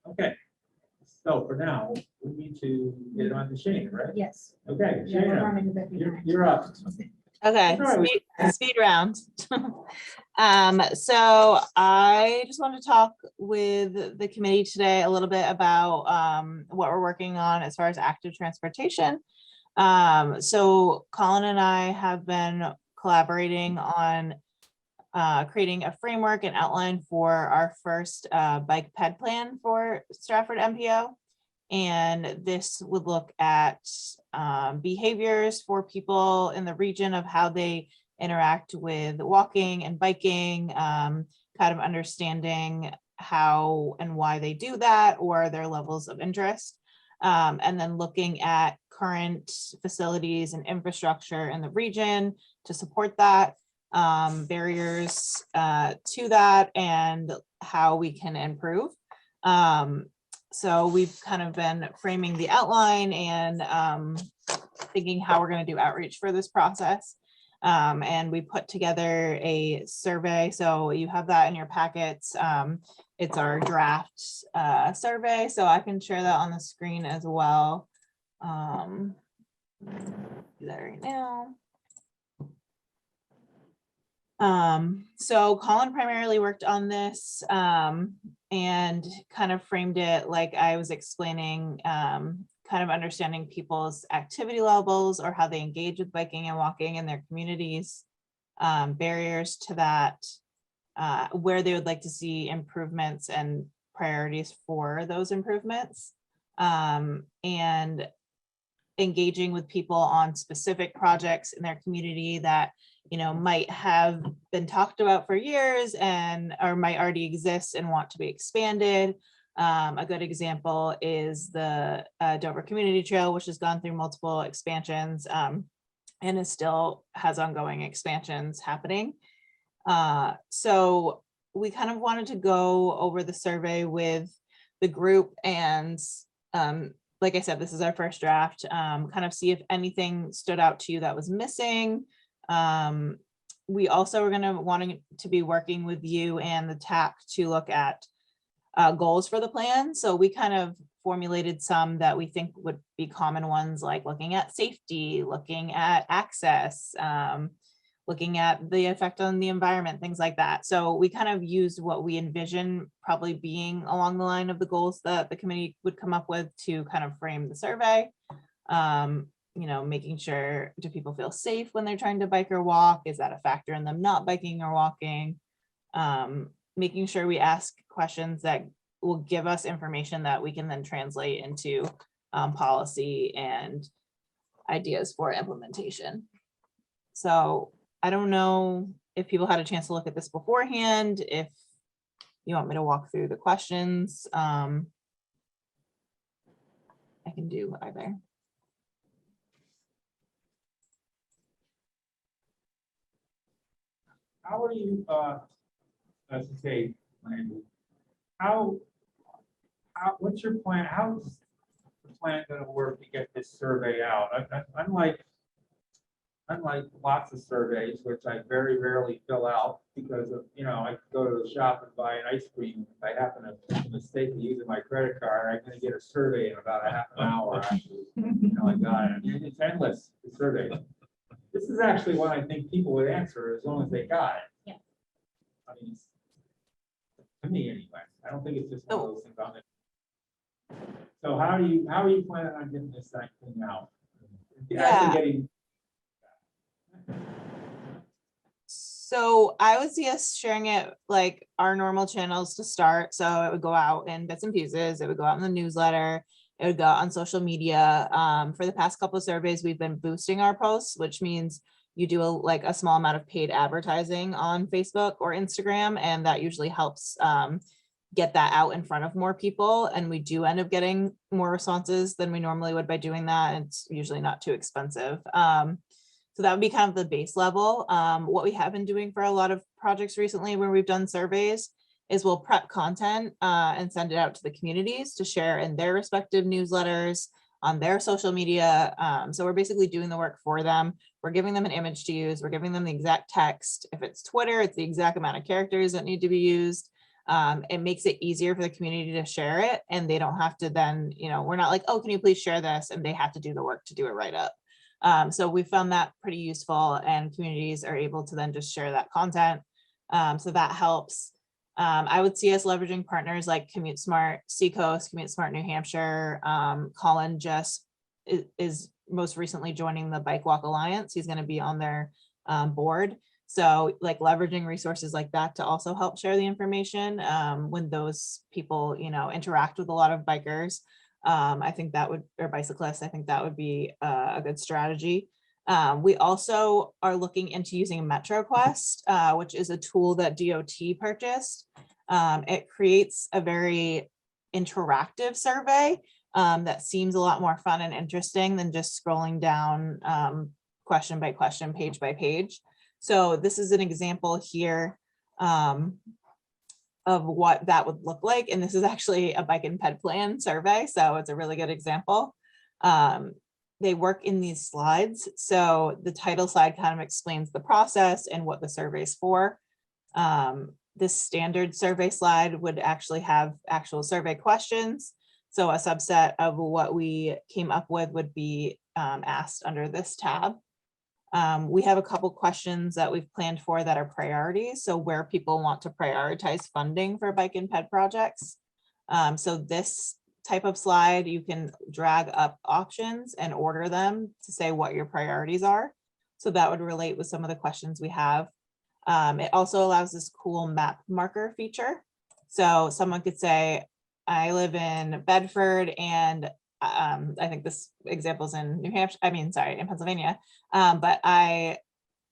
Okay, so for now, we need to get it on to Shane, right? Yes. Okay, Yeah, we're Shane, running a bit behind. you're up. Okay, Sorry. speed round. So I just want to talk with the committee today a little bit about what we're working on as far as active transportation. So Colin and I have been collaborating on creating a framework and outline for our first bike ped plan for Stratford MPO. And this would look at behaviors for people in the region of how they interact with walking and biking, kind of understanding how and why they do that or their levels of interest. And then looking at current facilities and infrastructure in the region to support that, barriers to that, and how we can improve. So we've kind of been framing the outline and thinking how we're going to do outreach for this process. And we put together a survey. So you have that in your packets. It's our draft survey. So I can share that on the screen as well. Do that right now. So Colin primarily worked on this and kind of framed it like I was explaining, kind of understanding people's activity levels or how they engage with biking and walking in their communities, barriers to that, where they would like to see improvements and priorities for those improvements, and engaging with people on specific projects in their community that might have been talked about for years and or might already exist and want to be expanded. A good example is the Dover Community Trail, which has gone through multiple expansions and is still has ongoing expansions happening. So we kind of wanted to go over the survey with the group and like I said, this is our first draft, kind of see if anything stood out to you that was missing. We also are going to wanting to be working with you and the TAC to look at goals for the plan. So we kind of formulated some that we think would be common ones, like looking at safety, looking at access, looking at the effect on the environment, things like that. So we kind of used what we envision probably being along the line of the goals that the committee would come up with to kind of frame the survey. Making sure, do people feel safe when they're trying to bike or walk? Is that a factor in them not biking or walking? Making sure we ask questions that will give us information that we can then translate into policy and ideas for implementation. So I don't know if people had a chance to look at this beforehand, if you want me to walk through the questions. I can do either. How are you, as I say, what's your plan? How's the plan gonna work to get this survey out? Unlike lots of surveys, which I very rarely fill out because of, I could go to the shop and buy an ice cream. If I happen to mistake using my credit card, I'm gonna get a survey in about a half an hour, actually. Like that. It's endless, the survey. This is actually one I think people would answer as long as they got it. Yeah. I mean, to me anyway, I don't think it's just one of those things on it. So how are you planning on getting this thing out? Actually So I would see us sharing it like our normal channels to start. So it would go out in bits and pieces. It would go out in the newsletter. It would go out on social media. For the past couple of surveys, we've been boosting our posts, which means you do a small amount of paid advertising on Facebook or Instagram, and that usually helps get that out in front of more people. And we do end up getting more responses than we normally would by doing that. It's usually not too expensive. So that would be kind of the base level. What we have been doing for a lot of projects recently where we've done surveys is we'll prep content and send it out to the communities to share in their respective newsletters, on their social media. So we're basically doing the work for them. We're giving them an image to use. We're giving them the exact text. If it's Twitter, it's the exact amount of characters that need to be used. It makes it easier for the community to share it, and they don't have to then, we're not like, oh, can you please share this? And they have to do the work to do it right up. So we found that pretty useful, and communities are able to then just share that content. So that helps. I would see us leveraging partners like Commute Smart Seacoast, Commute Smart New Hampshire. Colin just is most recently joining the Bike Walk Alliance. He's going to be on their board. So like leveraging resources like that to also help share the information when those people, interact with a lot of bikers. I think that would, or bicyclists, I think that would be a good strategy. We also are looking into using MetroQuest, which is a tool that DOT purchased. It creates a very interactive survey that seems a lot more fun and interesting than just scrolling down question by question, page by page. So this is an example here of what that would look like. And this is actually a bike and ped plan survey. So it's a really good example. They work in these slides. So the title slide kind of explains the process and what the survey is for. This standard survey slide would actually have actual survey questions. So a subset of what we came up with would be asked under this tab. We have a couple questions that we've planned for that are priorities. So where people want to prioritize funding for bike and ped projects. So this type of slide, you can drag up options and order them to say what your priorities are. So that would relate with some of the questions we have. It also allows this cool map marker feature. So someone could say, I live in Bedford and I think this example is in New Hampshire, in Pennsylvania, but I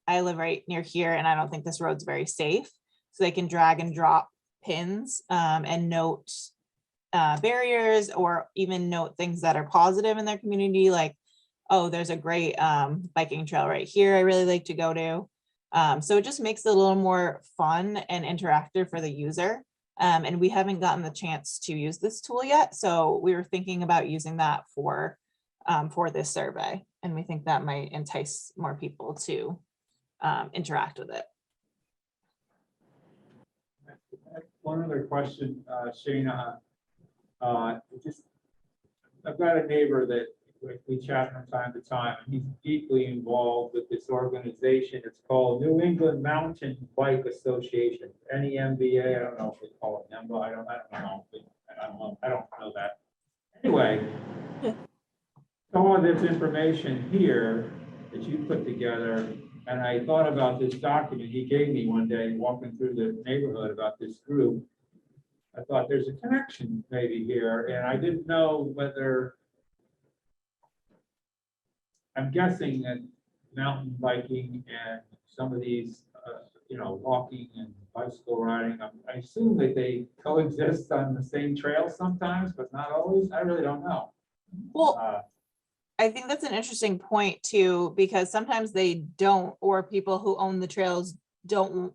I live right near here and I don't think this road's very safe. So they can drag and drop pins and note barriers, or even note things that are positive in their community, like, oh, there's a great biking trail right here I really like to go to. So it just makes it a little more fun and interactive for the user. And we haven't gotten the chance to use this tool yet. So we were thinking about using that for this survey. And we think that might entice more people to interact with it. One other question, Shana. I've got a neighbor that we chat from time to time, and he's deeply involved with this organization. It's called New England Mountain Bike Association, NEMBA. I don't know if they call it NEMBA. I don't know. I don't know that. Anyway, some of this information here that you put together, and I thought about this document he gave me one day walking through the neighborhood about this group. I thought there's a connection maybe here, and I didn't know whether, I'm guessing that mountain biking and some of these, walking and bicycle riding, I assume that they coexist on the same trail sometimes, but not always. I really don't know. Well, I think that's an interesting point too, because sometimes they don't, or people who own the trails don't,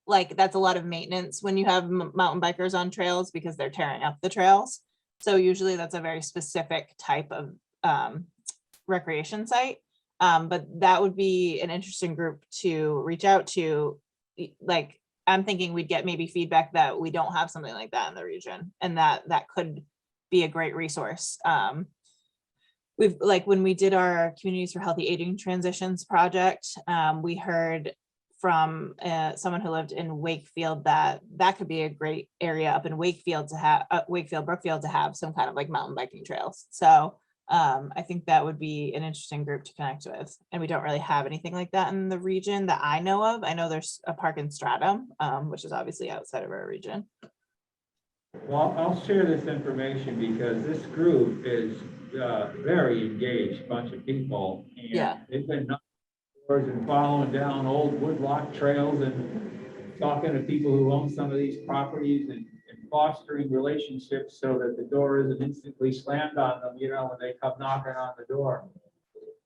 like, that's a lot of maintenance when you have mountain bikers on trails because they're tearing up the trails. So usually that's a very specific type of recreation site. But that would be an interesting group to reach out to. Like, I'm thinking we'd get maybe feedback that we don't have something like that in the region, and that could be a great resource. We've, like, when we did our Communities for Healthy Aging Transitions project, we heard from someone who lived in Wakefield that could be a great area up in Wakefield to have Brookfield to have some kind of like mountain biking trails. So I think that would be an interesting group to connect with, and we don't really have anything like that in the region that I know of. I know there's a park in Stratham, which is obviously outside of our region. Well, I'll share this information because this group is very engaged bunch of people. And yeah, they've been knocking doors and following down old woodlock trails and talking to people who own some of these properties and fostering relationships so that the door isn't instantly slammed on them, when they come knocking on the door.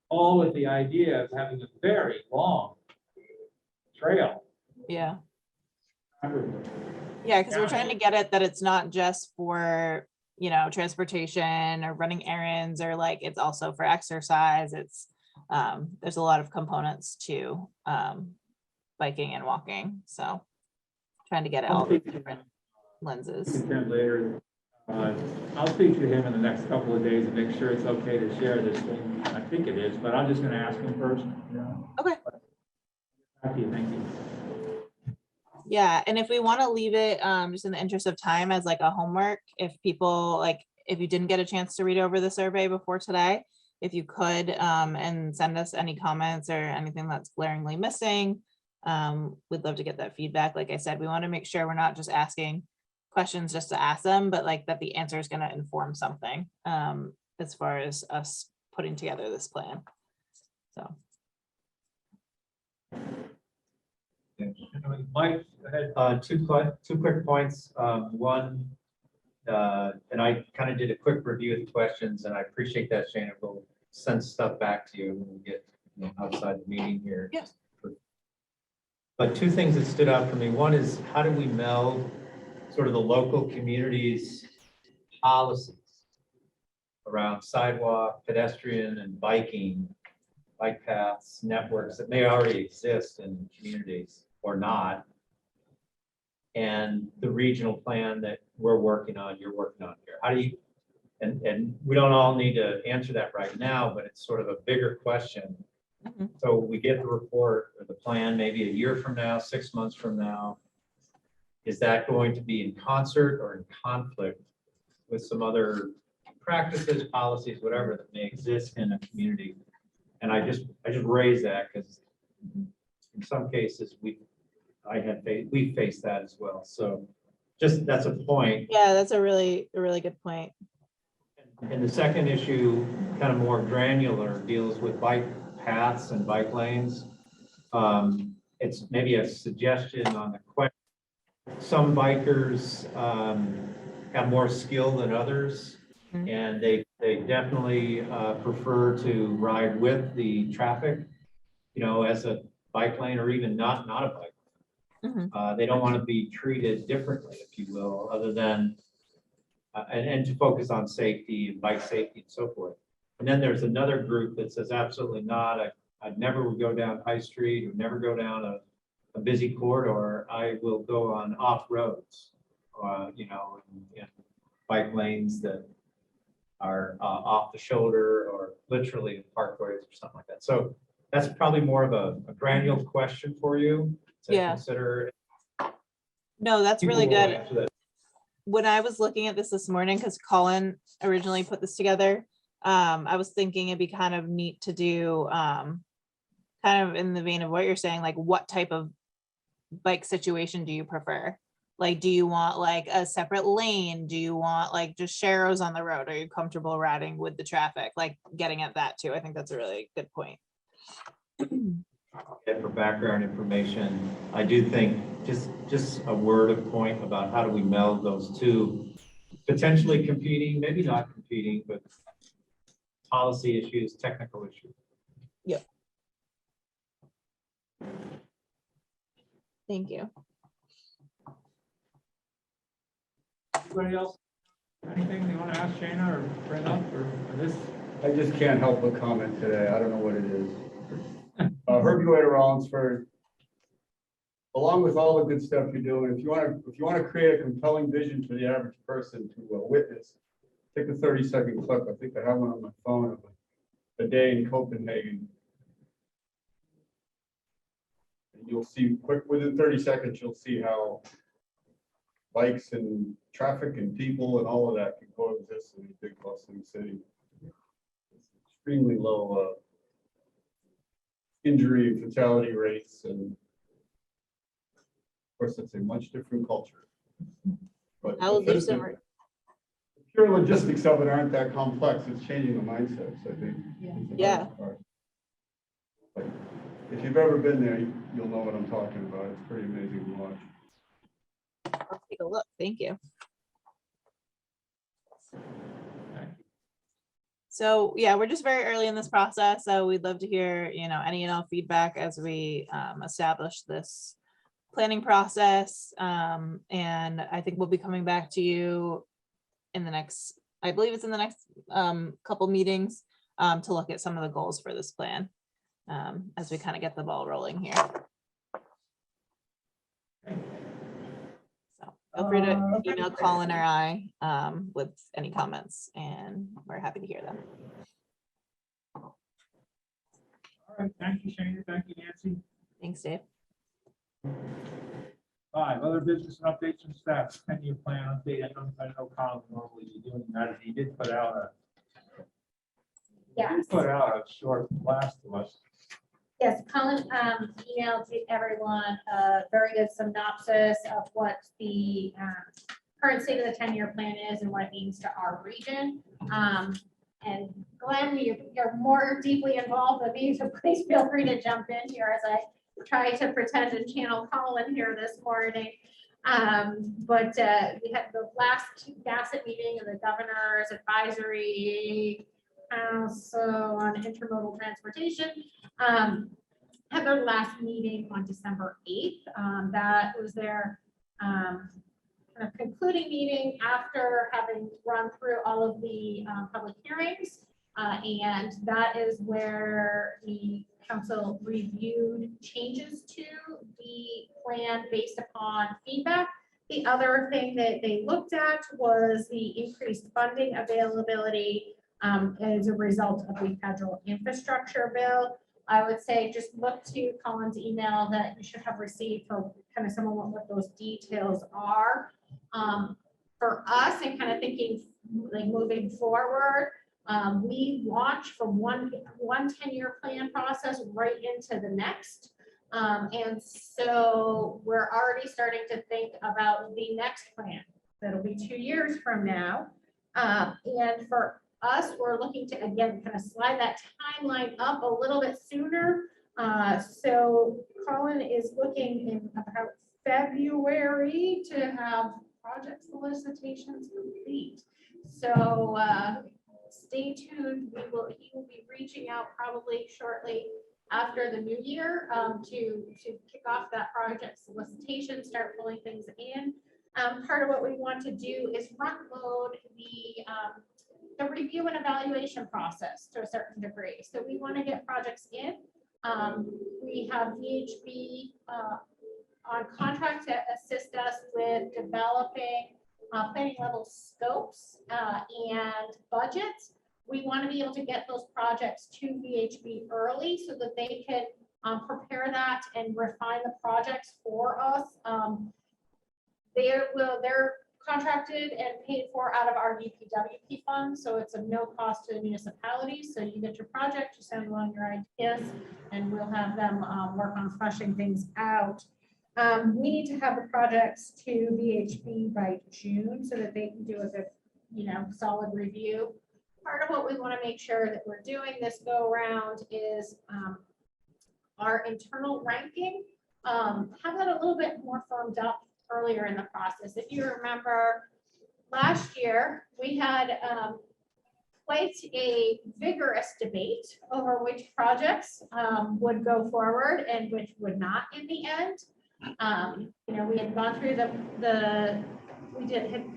All with the idea of having a very long trail. Yeah. Yeah, because we're trying to get it that it's not just for, transportation or running errands, or like it's also for exercise. It's there's a lot of components to biking and walking. So trying to get it all the different lenses. Later, I'll speak to him in the next couple of days and make sure it's okay to share this thing. I think it is, but I'm just going to ask him first. Okay. Thank you. Yeah, and if we want to leave it just in the interest of time as like a homework, if people if you didn't get a chance to read over the survey before today, if you could and send us any comments or anything that's glaringly missing, we'd love to get that feedback. Like I said, we want to make sure we're not just asking questions just to ask them, but like that the answer is going to inform something as far as us putting together this plan. So. Mike, two quick points. One, and I kind of did a quick review of the questions, and I appreciate that, Shana. We'll send stuff back to you when we get outside the meeting here. Yes. But two things that stood out for me. One is, how do we meld sort of the local community's policies around sidewalk, pedestrian, and biking, bike paths, networks that may already exist in communities or not, and the regional plan that we're working on, you're working on here? How do you, and we don't all need to answer that right now, but it's sort of a bigger question. Mm-hmm. So we get the report or the plan maybe a year from now, 6 months from now. Is that going to be in concert or in conflict with some other practices, policies, whatever that may exist in a community? And I just raise that because in some cases we faced that as well. So just, that's a point. Yeah, that's a really good point. And the second issue, kind of more granular, deals with bike paths and bike lanes. It's maybe a suggestion on the question. Some bikers have more skill than others, and they definitely prefer to ride with the traffic, as a bike lane, or even not a bike. They don't want to be treated differently, if you will, other than, and to focus on safety and bike safety and so forth. And then there's another group that says absolutely not. I never would go down High Street, or never go down a busy corridor. I will go on off roads, in bike lanes that are off the shoulder, or literally in parkways or something like that. So that's probably more of a granular question for you to consider. No, that's really People will good. answer that. When I was looking at this morning, because Colin originally put this together, I was thinking it'd be kind of neat to do, kind of in the vein of what you're saying, like what type of bike situation do you prefer? Like, do you want like a separate lane? Do you want like just sharrows on the road? Are you comfortable riding with the traffic? Like getting at that too. I think that's a really good point. And for background information, I do think just a word of point about how do we meld those two potentially competing, maybe not competing, but policy issues, technical issues. Yep. Thank you. Anybody else? Anything you want to ask Shana or bring up or this? I just can't help but comment today. I don't know what it is. Heard you at Rollinsford. Along with all the good stuff you're doing, if you want to create a compelling vision for the average person to witness, take a 30-second clip. I think I have one on my phone of a day in Copenhagen. And you'll see within 30 seconds, you'll see how bikes and traffic and people and all of that can coexist in a big bustling city. It's extremely low injury and fatality rates, and of course it's a much different culture. But the pure logistics of it aren't that complex. It's changing the mindsets, I think. Yeah. But if you've ever been there, you'll know what I'm talking about. It's pretty amazing to watch. I'll take a look. Thank you. So yeah, we're just very early in this process, so we'd love to hear, any and all feedback as we establish this planning process. And I think we'll be coming back to you in the next, I believe it's in the next couple meetings, to look at some of the goals for this plan, as we kind of get the ball rolling here. So feel free to email Colin or I with any comments, and we're happy to hear them. All right, thank you, Shana. Thank you, Nancy. Thanks, Dave. 5, other business and updates from staff. 10-year plan update. I know Colin normally you're doing that. He did put out a short blast to us. Yes, Colin emailed to everyone a very good synopsis of what the current state of the 10-year plan is and what it means to our region. And Glenn, you're more deeply involved than me, so please feel free to jump in here as I try to pretend and channel Colin here this morning. But we had the last GASSET meeting of the Governor's Advisory Council on Intermodal Transportation. Had their last meeting on December 8th. That was their kind of concluding meeting after having run through all of the public hearings. And that is where the council reviewed changes to the plan based upon feedback. The other thing that they looked at was the increased funding availability as a result of the federal infrastructure bill. I would say just look to Colin's email that you should have received for kind of some of what those details are. For us, and kind of thinking like moving forward, we launch from one 10-year plan process right into the next. And so we're already starting to think about the next plan. That'll be 2 years from now. And for us, we're looking to, again, kind of slide that timeline up a little bit sooner So Colin is looking in about February to have project solicitations complete. So stay tuned. He will be reaching out probably shortly after the new year to kick off that project solicitation, start pulling things in. Part of what we want to do is front load the review and evaluation process to a certain degree. So we want to get projects in. We have VHB on contract to assist us with developing planning level scopes and budgets. We want to be able to get those projects to VHB early so that they can prepare that and refine the projects for us. They're contracted and paid for out of our UPWP fund, so it's of no cost to the municipalities. So you get your project, you send along your ideas, and we'll have them work on fleshing things out. We need to have the projects to VHB by June so that they can do a good, solid review. Part of what we want to make sure that we're doing this go around is our internal ranking. Have that a little bit more firmed up earlier in the process. If you remember last year, we had quite a vigorous debate over which projects would go forward and which would not in the end. We had gone through had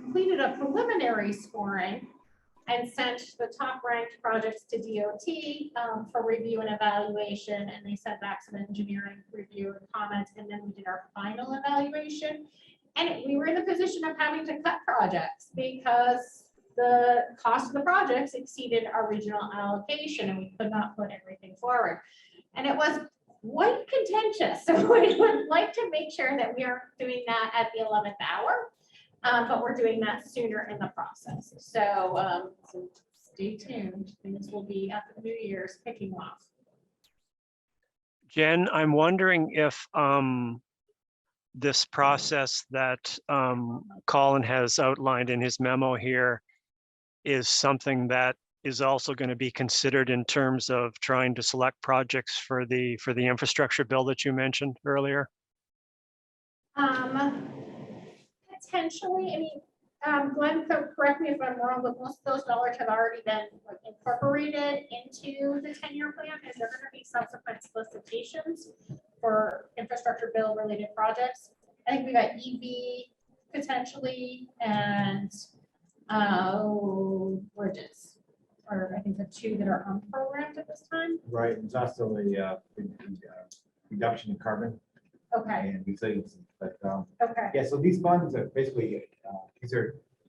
completed a preliminary scoring and sent the top ranked projects to DOT for review and evaluation, and they sent back some engineering review and comments, and then we did our final evaluation. And we were in the position of having to cut projects because the cost of the projects exceeded our regional allocation, and we could not put everything forward. And it was quite contentious. So we would like to make sure that we aren't doing that at the 11th hour. But we're doing that sooner in the process. So, so stay tuned. Things will be after the New Year's kicking off. Jen, I'm wondering if this process that Colin has outlined in his memo here is something that is also going to be considered in terms of trying to select projects for the infrastructure bill that you mentioned earlier. Potentially, Glenn, correct me if I'm wrong, but most of those dollars have already been incorporated into the 10-year plan. Is there going to be subsequent solicitations for infrastructure bill related projects? I think we got EV potentially and bridges, or I think the two that are unprogrammed at this time. Right, it's also a reduction in carbon. Okay. And resiliency, but Okay. yeah, so these funds are basically,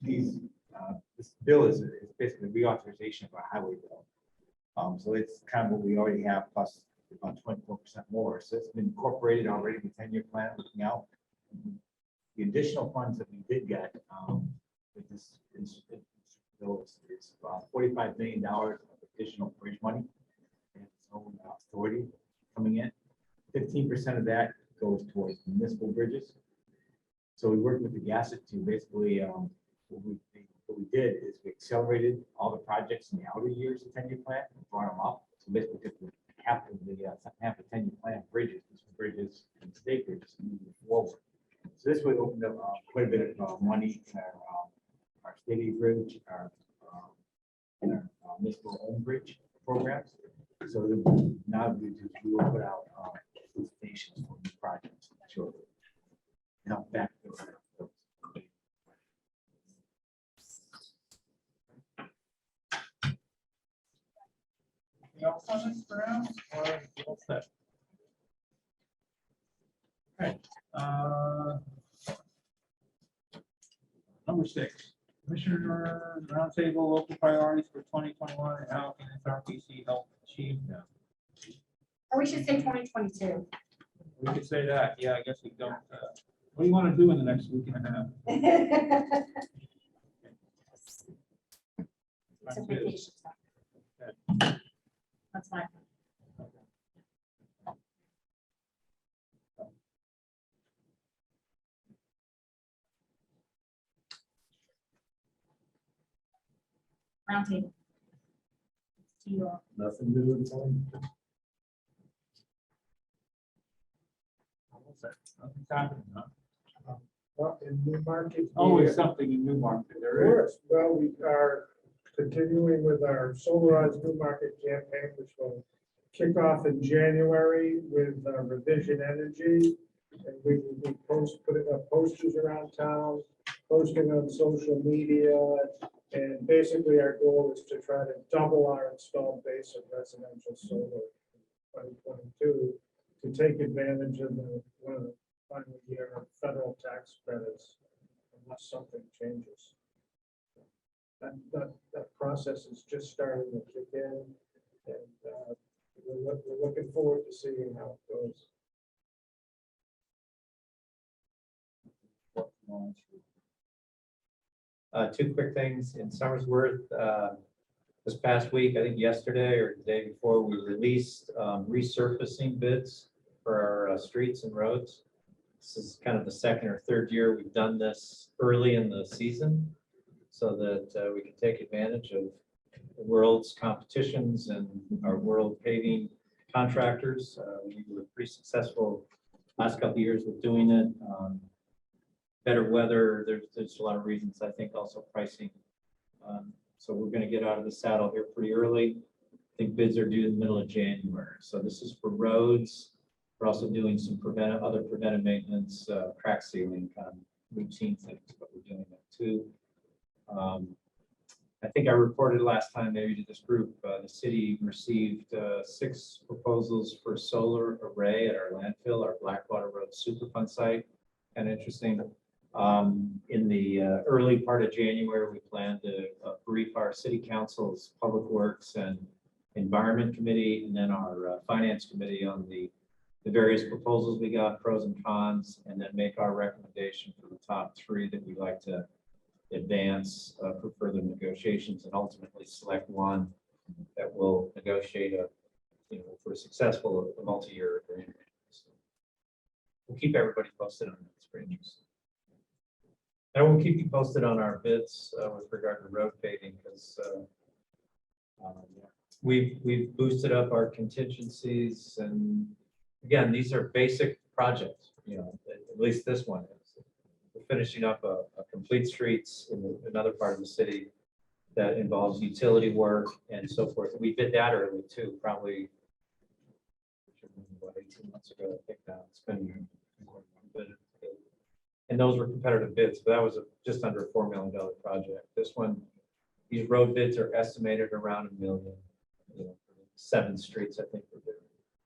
this bill is basically reauthorization of our highway bill. So it's kind of what we already have plus about 24% more. So it's been incorporated already in the 10-year plan looking out. The additional funds that we did get with this bill is $45 million of additional bridge money and its own authority coming in. 15% of that goes towards municipal bridges. So we worked with the GASSET to basically, what we did is we accelerated all the projects in the outer years of the 10-year plan and brought them up. So basically took half of the 10-year plan bridges and state bridges moving forward. So this would open up quite a bit of money in our state bridge, our municipal owned bridge programs. So now we will put out solicitations for new projects shortly. Now back to Anything else on this round? Or all set? Okay. Number 6, Commissioner Roundtable local priorities for 2021 and how can SRPC help achieve them? Or we should say 2022. We could say that. Yeah, I guess we don't. What do you want to do in the next week and a half? Some vacation time. That's fine. Roundtable. To you all. Nothing new in time. Nothing's happening, huh? Well, in Newmarket. Always something in Newmarket, there is. First, well, we are continuing with our Solarize Newmarket campaign, which will kick off in January with Revision Energy. And we will be putting up posters around town, posting on social media. And basically our goal is to try to double our installed base of residential solar in 2022 to take advantage of one of the final year of federal tax credits unless something changes. That process is just starting to kick in, and we're looking forward to seeing how it goes. Two quick things in Somersworth. This past week, I think yesterday or the day before, we released resurfacing bids for our streets and roads. This is kind of the second or third year we've done this early in the season so that we can take advantage of the world's competitions and our world paving contractors. We were pretty successful last couple of years with doing it. Better weather, there's a lot of reasons, I think also pricing. So we're going to get out of the saddle here pretty early. I think bids are due in the middle of January. So this is for roads. We're also doing some other preventive maintenance, crack sealing, kind of routine things, but we're doing that too. I think I reported last time maybe to this group, the city received 6 proposals for solar array at our landfill, our Blackwater Road Superfund site. Kind of interesting. In the early part of January, we plan to brief our city council's public works and environment committee, and then our finance committee on the various proposals we got, pros and cons, and then make our recommendation for the top 3 that we'd like to advance for further negotiations, and ultimately select one that will negotiate for a successful multi-year agreement. So we'll keep everybody posted on that. It's pretty interesting. I will keep you posted on our bids with regard to road paving because we've boosted up our contingencies, and again, these are basic projects. At least this one is. We're finishing up a complete streets in another part of the city that involves utility work and so forth. We did that early too, probably what, 18 months ago. I think now it's been more than a bit. And those were competitive bids, but that was just under a $4 million project. This one, these road bids are estimated around $1 million. 7 streets, I think, we're doing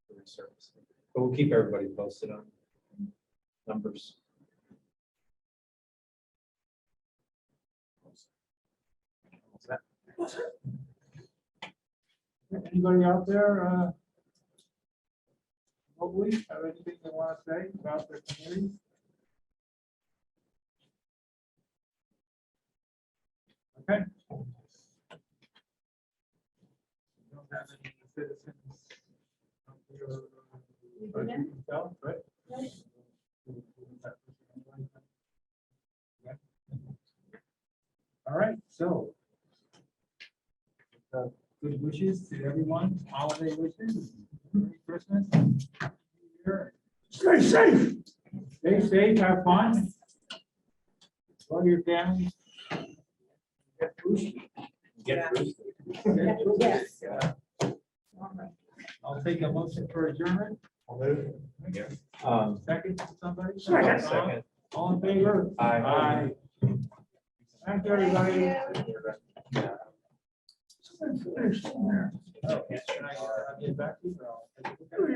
for resurfacing. But we'll keep everybody posted on numbers. What's that? Anybody out there? Hopefully, have anything they want to say about their communities? Okay. We don't have any citizens. Right? All right, so good wishes to everyone, holiday wishes, Merry Christmas. Stay safe. Stay safe, have fun. Love your families. Get boosted. Get boosted. Get boosted. Yes. Yeah. I'll take a motion for adjournment. I'll move. Second, somebody? Second. All in favor? Aye. Thank you, everybody. Thank Oh, can I get back to you?